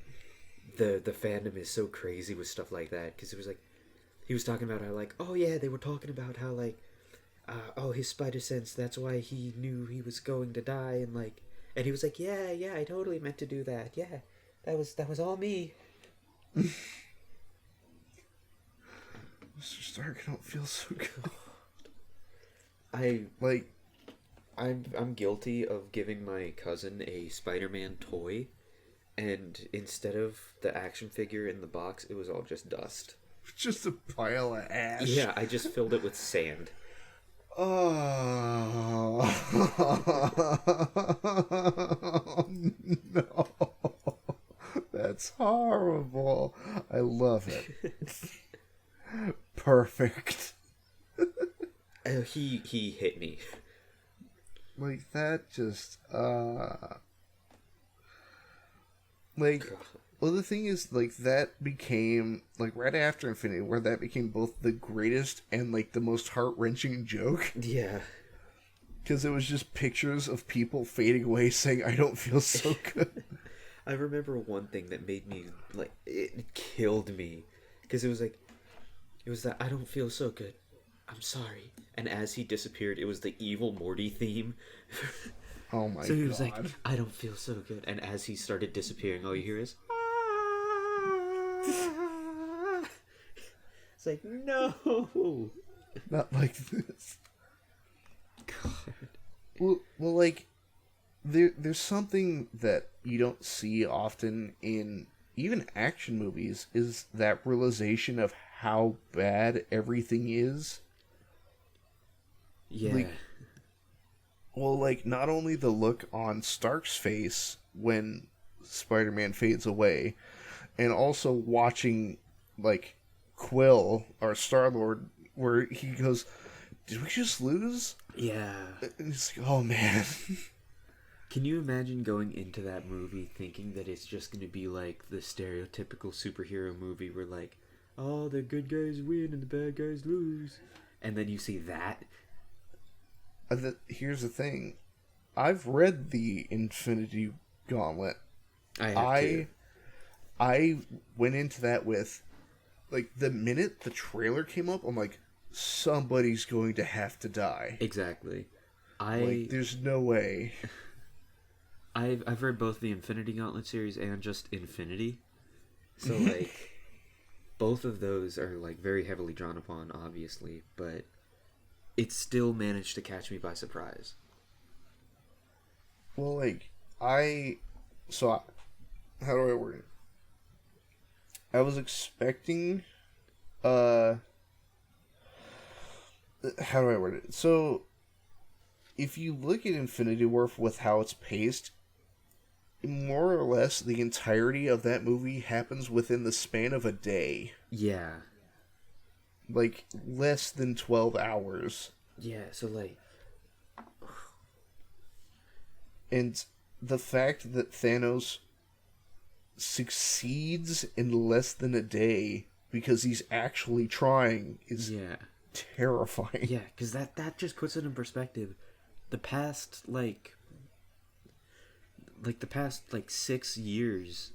the fandom is so crazy with stuff like that, because it was like he was talking about how like, oh yeah, they were talking about how like oh, his spider sense, that's why he knew he was going to die, and like, and he was like, yeah, I totally meant to do that, yeah, that was all me. Mr. Stark, I don't feel so good. I Like, I'm guilty of giving my cousin a Spider-Man toy, and instead of the action figure in the box, it was all just dust. just a pile of ash. Yeah, I just filled it with sand. Oh, no. That's horrible. I love it. Perfect. He hit me. Like, that just, like, well, the thing is, like, that became, like, right after Infinity War, that became both the greatest and, like, the most heart-wrenching joke. Yeah. Because it was just pictures of people fading away saying, I don't feel so good. I remember one thing that made me, like, it killed me. Because it was like, it was that I don't feel so good. I'm sorry. And as he disappeared, it was the evil Morty theme. Oh my god. So he was like, I don't feel so good. And as he started disappearing, all you hear is, it's like, no. Not like this. God. Well, like, there's something that you don't see often in even action movies, is that realization of how bad everything is. Yeah. Like, well, like, not only the look on Stark's face when Spider-Man fades away, and also watching, like, Quill, or Star-Lord, where he goes, did we just lose? Yeah. And it's like, oh, man. Can you imagine going into that movie thinking that it's just going to be like the stereotypical superhero movie where like, oh, the good guys win and the bad guys lose. And then you see that. Here's the thing. I've read the Infinity Gauntlet. I have too. I went into that with, like, the minute the trailer came up, I'm like, somebody's going to have to die. Exactly. Like, there's no way. I've read both the Infinity Gauntlet series and just Infinity. So like both of those are like very heavily drawn upon, obviously, but it still managed to catch me by surprise. Well, like, how do I word it? I was expecting, how do I word it? So, if you look at Infinity War with how it's paced, more or less the entirety of that movie happens within the span of a day. Yeah. Like, less than 12 hours. Yeah, so like... And the fact that Thanos succeeds in less than a day because he's actually trying is terrifying. Yeah, because that just puts it in perspective. The past, like the past 6 years,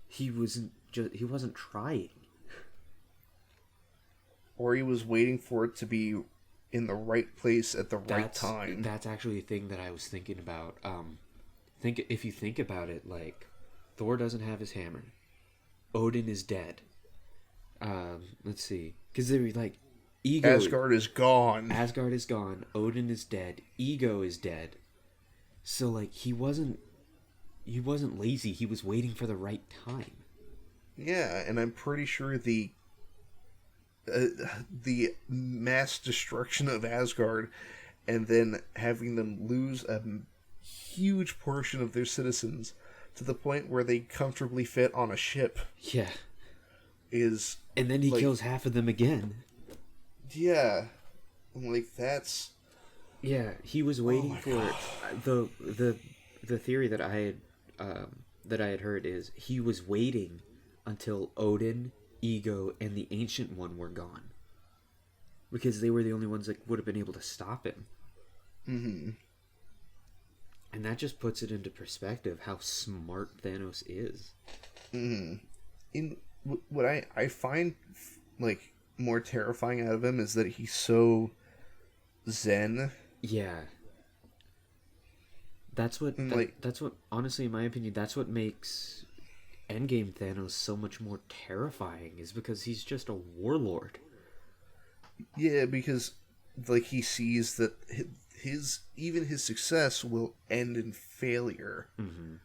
he wasn't trying. Or he was waiting for it to be in the right place at the right time. That's actually a thing that I was thinking about. If you think about it, like, Thor doesn't have his hammer. Odin is dead. Let's see. Because they were like, Ego... Asgard is gone. Asgard is gone. Odin is dead. Ego is dead. So, like, he wasn't lazy. He was waiting for the right time. Yeah, and I'm pretty sure the mass destruction of Asgard and then having them lose a huge portion of their citizens to the point where they comfortably fit on a ship. Yeah. Is... And then he kills half of them again. Yeah. Like, that's... Yeah, he was waiting for... The theory that I had heard is he was waiting until Odin, Ego, and the Ancient One were gone. Because they were the only ones that would have been able to stop him. Mm-hmm. And that just puts it into perspective how smart Thanos is. Mm. In what I find like more terrifying out of him is that he's so zen. Yeah. And like, That's what, honestly, in my opinion, that's what makes Endgame Thanos so much more terrifying, is because he's just a warlord. yeah, because like he sees that his even his success will end in failure. Mm-hmm.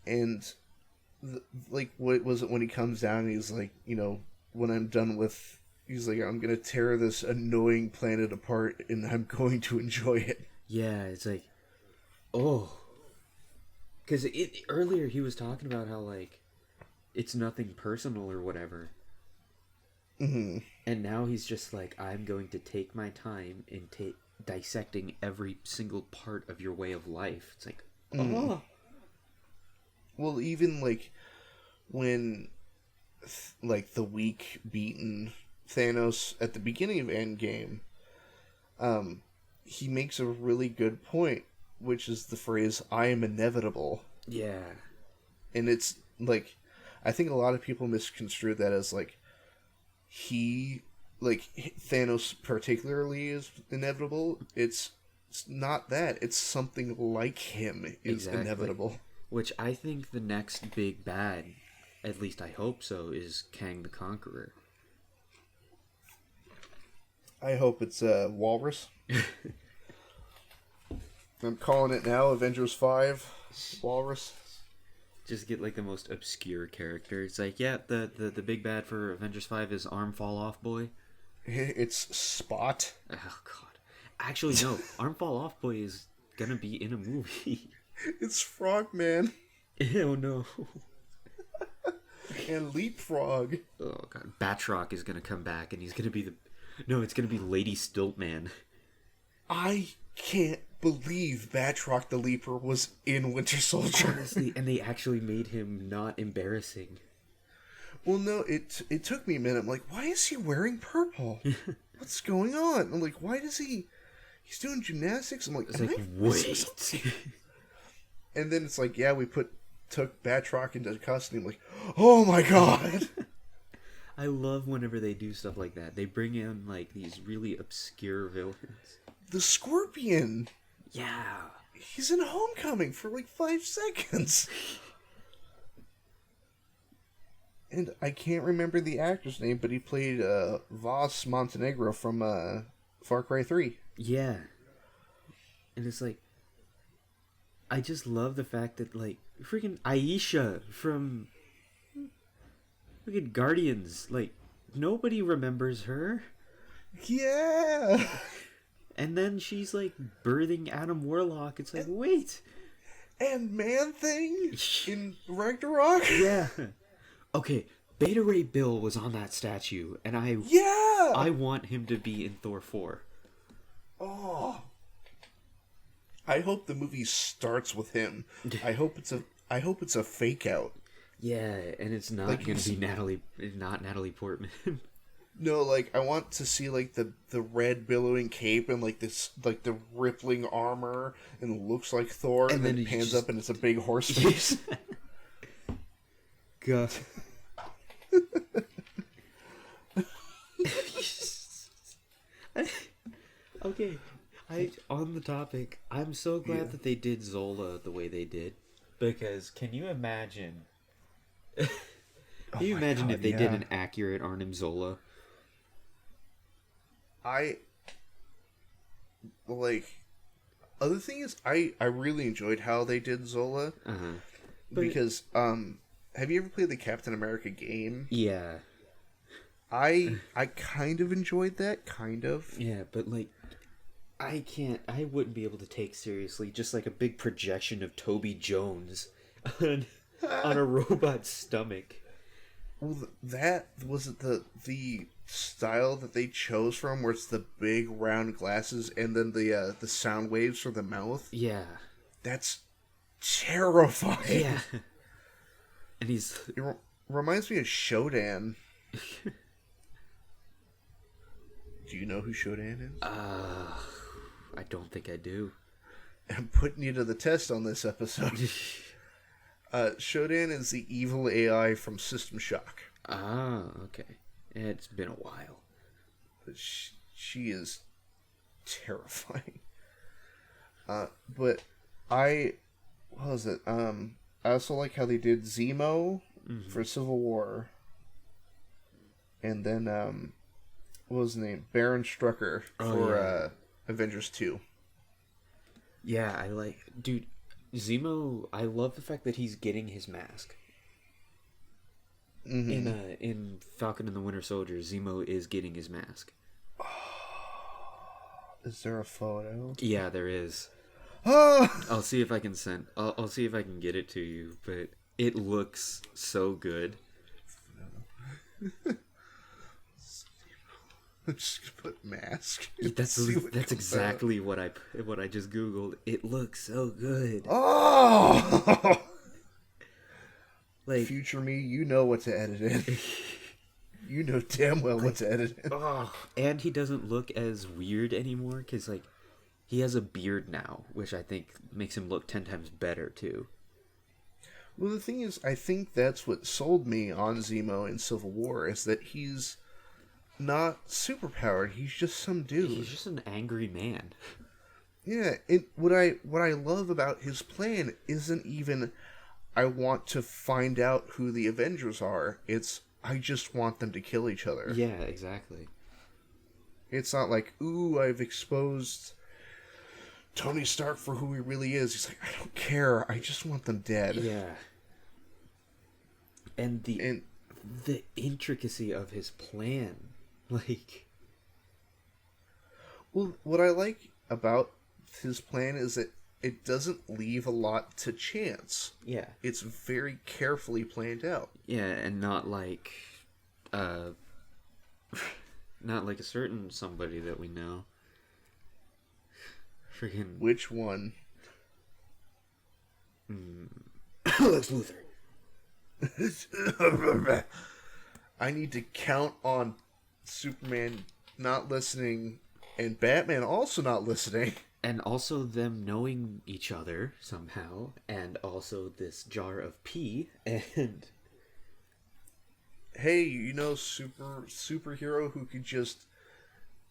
And like, what was it when he comes down and he's like, when I'm done with, he's like, I'm gonna tear this annoying planet apart and I'm going to enjoy it. Yeah, it's like, oh, because earlier he was talking about how like it's nothing personal or whatever, Mm-hmm. and now he's just like, I'm going to take my time and take dissecting every single part of your way of life. It's like, oh, Well, even like when like the weak beaten Thanos at the beginning of Endgame, he makes a really good point, which is the phrase "I am inevitable," yeah, and it's like, I think a lot of people misconstrue that as like he like Thanos particularly is inevitable. It's not that. It's something like him is exactly. inevitable. Which I think the next big bad, at least I hope so, is Kang the Conqueror. I hope it's Walrus. I'm calling it now. Avengers 5, Walrus. Just get like the most obscure character. It's like, yeah, the big bad for Avengers 5 is Arm Fall Off Boy. It's Spot. Oh god. Actually no, Arm Fall Off Boy is gonna be in a movie. It's Frogman Oh no. and Leapfrog. Oh god. Batroc is gonna come back and he's gonna be the... No, it's gonna be Lady Stiltman. I can't believe Batroc the Leaper was in Winter Soldier. Honestly, and they actually made him not embarrassing. Well, no, it took me a minute. I'm like, why is he wearing purple? What's going on? I'm like, why does he... He's doing gymnastics? I'm like, It's like, wait. And then it's like, yeah, we took Batroc into custody. I'm like, oh my god! I love whenever they do stuff like that. They bring in like these really obscure villains. The Scorpion! Yeah. He's in Homecoming for like 5 seconds. And I can't remember the actor's name, but he played Voss Montenegro from Far Cry 3. Yeah. And it's like, I just love the fact that like freaking Aisha from freaking Guardians, like nobody remembers her. Yeah! And then she's like birthing Adam Warlock. It's like, wait. And Man-Thing in Ragnarok? Yeah. Okay, Beta Ray Bill was on that statue, and Yeah! I want him to be in Thor 4. Oh. I hope the movie starts with him. I hope it's a fake out. Yeah, and it's not Like, gonna be not Natalie Portman. No, like, I want to see like the red billowing cape and like this, like the rippling armor, and it looks like Thor, and then it pans up and it's a big horse face. God. Okay, on the topic, I'm so glad that they did Zola the way they did, because can you imagine? Can you imagine if they did an accurate Arnim Zola? Other thing is, I really enjoyed how they did Zola, because have you ever played the Captain America game? Yeah. I kind of enjoyed that, kind of. Yeah, but like, I wouldn't be able to take seriously just like a big projection of Toby Jones on a robot's stomach. Well, that was it the style that they chose from, where it's the big round glasses and then the sound waves for the mouth. Yeah. That's terrifying. Yeah. And it reminds me of Shodan. Do you know who Shodan is? I don't think I do. I'm putting you to the test on this episode. Shodan is the evil AI from System Shock. Ah, okay. It's been a while. She is terrifying. But what was it? I also like how they did Zemo for Civil War, and then what was his name? Baron Strucker for Avengers 2. Yeah, dude, Zemo. I love the fact that he's getting his mask. In Falcon and the Winter Soldier, Zemo is getting his mask. Is there a photo? Yeah, there is. Oh! I'll see if I can I'll see if I can get it to you, but it looks so good. I'm just gonna put mask. That's exactly what I just googled. It looks so good. Oh! Like future me, you know what to edit in. You know damn well what to edit in. Oh, and he doesn't look as weird anymore because he has a beard now, which I think makes him look 10 times better too. Well, the thing is, I think that's what sold me on Zemo in Civil War is that he's not superpowered. He's just some dude. He's just an angry man. Yeah, what I love about his plan isn't even I want to find out who the Avengers are. It's I just want them to kill each other. Yeah, exactly. It's not like, ooh, I've exposed Tony Stark for who he really is. He's like, I don't care. I just want them dead. Yeah. And the intricacy of his plan. Like... Well, what I like about his plan is that it doesn't leave a lot to chance. Yeah. It's very carefully planned out. Yeah, and not like not like a certain somebody that we know. Freaking which one? Lex Luthor. I need to count on Superman not listening and Batman also not listening. And also them knowing each other somehow, and also this jar of pee, and... Hey, you know superhero who could just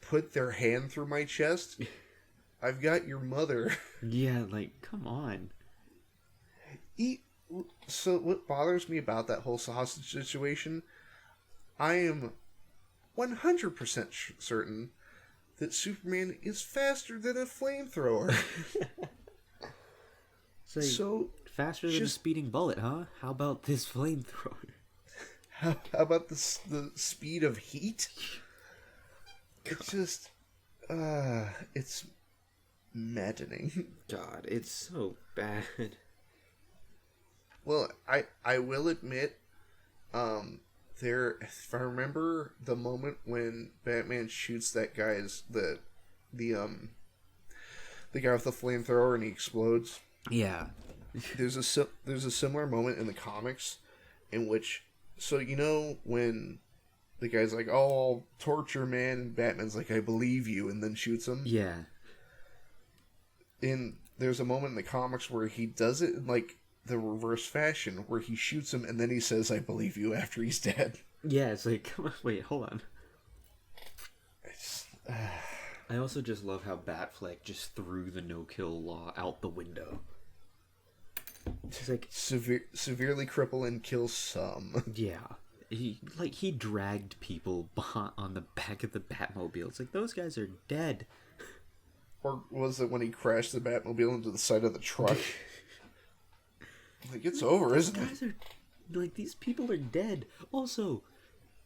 put their hand through my chest? I've got your mother. Yeah, like, come on. So what bothers me about that whole sausage situation, I am 100% certain that Superman is faster than a flamethrower. So faster than a speeding bullet, huh? How about this flamethrower? How about the speed of heat? It's just, it's maddening. God, it's so bad. Well, I will admit, if I remember the moment when Batman shoots that guy's the guy with the flamethrower and he explodes. Yeah. There's a similar moment in the comics in which, so you know when the guy's like, "Oh, I'll torture man," and Batman's like, "I believe you," and then shoots him. Yeah. There's a moment in the comics where he does it in like the reverse fashion, where he shoots him and then he says, "I believe you," after he's dead. Yeah, it's like, come on, wait, hold on. I also just love how Batfleck just threw the no-kill law out the window. He's like severely cripple and kill some. Yeah, he dragged people on the back of the Batmobile. It's like those guys are dead. Or was it when he crashed the Batmobile into the side of the truck? Like, it's over, isn't it? Guys are like, these people are dead. Also,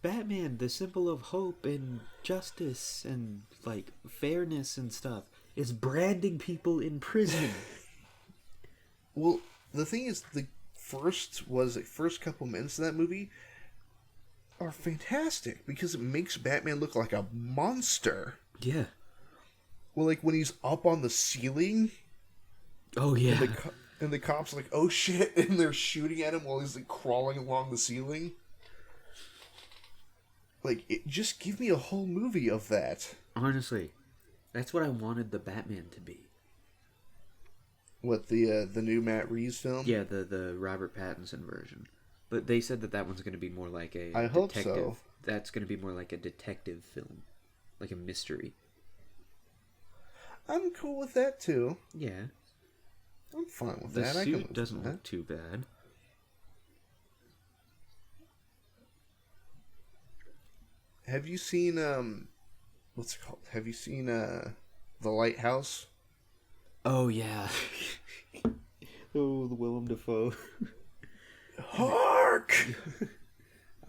Batman, the symbol of hope and justice and like fairness and stuff, is branding people in prison. Well, the thing is, the first couple minutes of that movie are fantastic because it makes Batman look like a monster. Yeah. Well, like when he's up on the ceiling. Oh yeah. And the cops are like, "Oh shit!" and they're shooting at him while he's like crawling along the ceiling. Like, just give me a whole movie of that. Honestly, that's what I wanted the Batman to be. What, the new Matt Reeves film? Yeah, the Robert Pattinson version. But they said that one's going to be more like a I detective. hope so. That's going to be more like a detective film, like a mystery. I'm cool with that too. Yeah. I'm fine with The that. suit doesn't look too bad. Have you seen what's it called? Have you seen The Lighthouse? Oh yeah. Oh, the Willem Dafoe. Hark!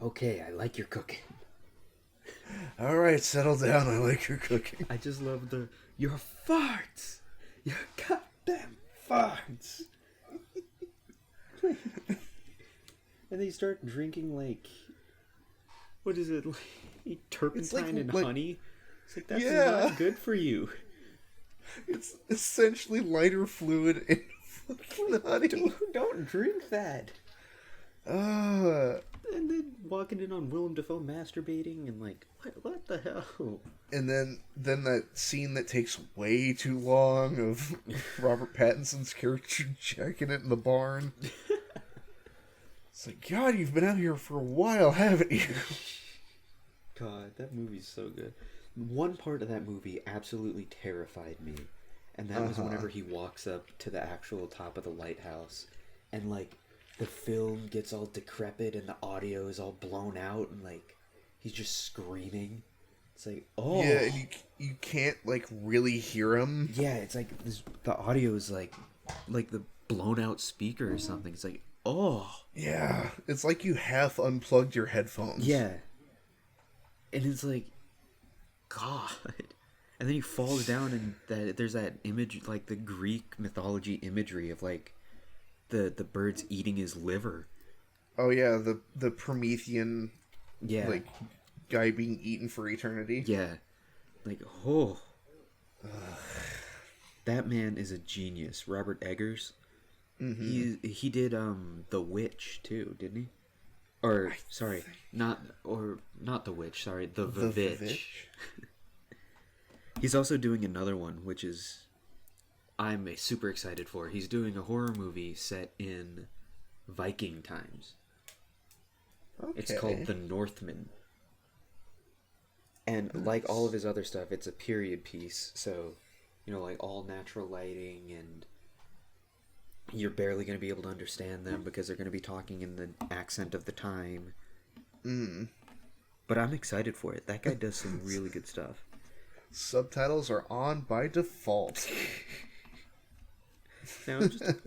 Okay, I like your cooking. All right, settle down. I like your cooking. I just love your farts. Your goddamn farts. And they start drinking like, what is it, like turpentine and honey? It's like, that's not good for you. It's essentially lighter fluid and fucking honey. Don't drink that. And then walking in on Willem Dafoe masturbating and like, what the hell? And then that scene that takes way too long of Robert Pattinson's character jacking it in the barn. It's like, God, you've been out here for a while, haven't you? God, that movie's so good. One part of that movie absolutely terrified me, and that was whenever he walks up to the actual top of the lighthouse, and like the film gets all decrepit and the audio is all blown out, and like he's just screaming. It's like, oh yeah, and you can't like really hear him. Yeah, it's like the audio is like the blown out speaker or something. It's like, oh yeah, it's like you half unplugged your headphones. Yeah, and it's like, God. And then he falls down, and there's that image, like the Greek mythology imagery of like the birds eating his liver. Oh yeah, the Promethean, yeah, like guy being eaten for eternity. Yeah, like that man is a genius. Robert Eggers. Mm-hmm. He did The Witch too, didn't he? Or sorry, not The Witch. Sorry, the Vivitch. He's also doing another one, which is I'm super excited for. He's doing a horror movie set in Viking times. Okay. It's called The Northman. And like all of his other stuff, it's a period piece. So, like all natural lighting, and you're barely going to be able to understand them because they're going to be talking in the accent of the time. But I'm excited for it. That guy does some really good stuff. Subtitles are on by default. Now,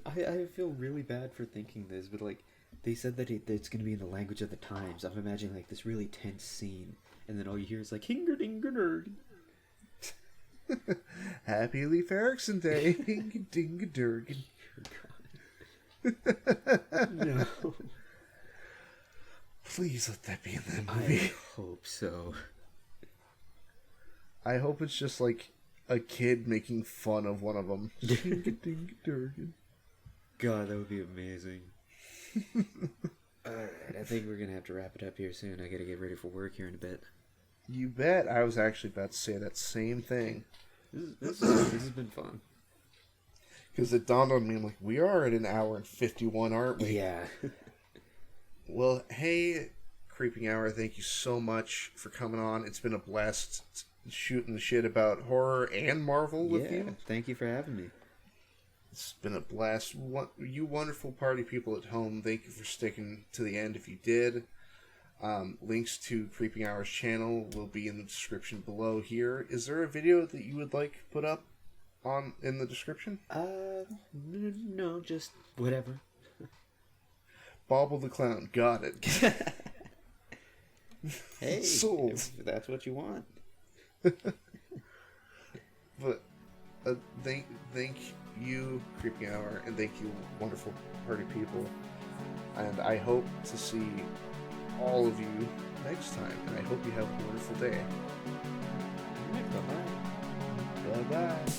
I feel really bad for thinking this, but like they said that it's going to be in the language of the times. I'm imagining like this really tense scene, and then all you hear is like hinger-dinger-nerd. Happy Leif Erikson Day. Hinger-dinger-durgan. No. Please let that be in that movie. I hope so. I hope it's just like a kid making fun of one of them. God, that would be amazing. Alright, I think we're going to have to wrap it up here soon. I got to get ready for work here in a bit. You bet. I was actually about to say that same thing. This has been fun. Because it dawned on me, I'm like, we are at an hour and 51, aren't we? Yeah. Well, hey, Creeping Hour, thank you so much for coming on. It's been a blast shooting the shit about horror and Marvel with you. Thank you for having me. It's been a blast. You wonderful party people at home, thank you for sticking to the end if you did. Links to Creeping Hour's channel will be in the description below here. Is there a video that you would like put up in the description? No, just whatever. Bobble the Clown, got it. Hey, sold. If that's what you want. But thank you, Creeping Hour, and thank you, wonderful party people. And I hope to see all of you next time. And I hope you have a wonderful day. Bye-bye. Bye-bye.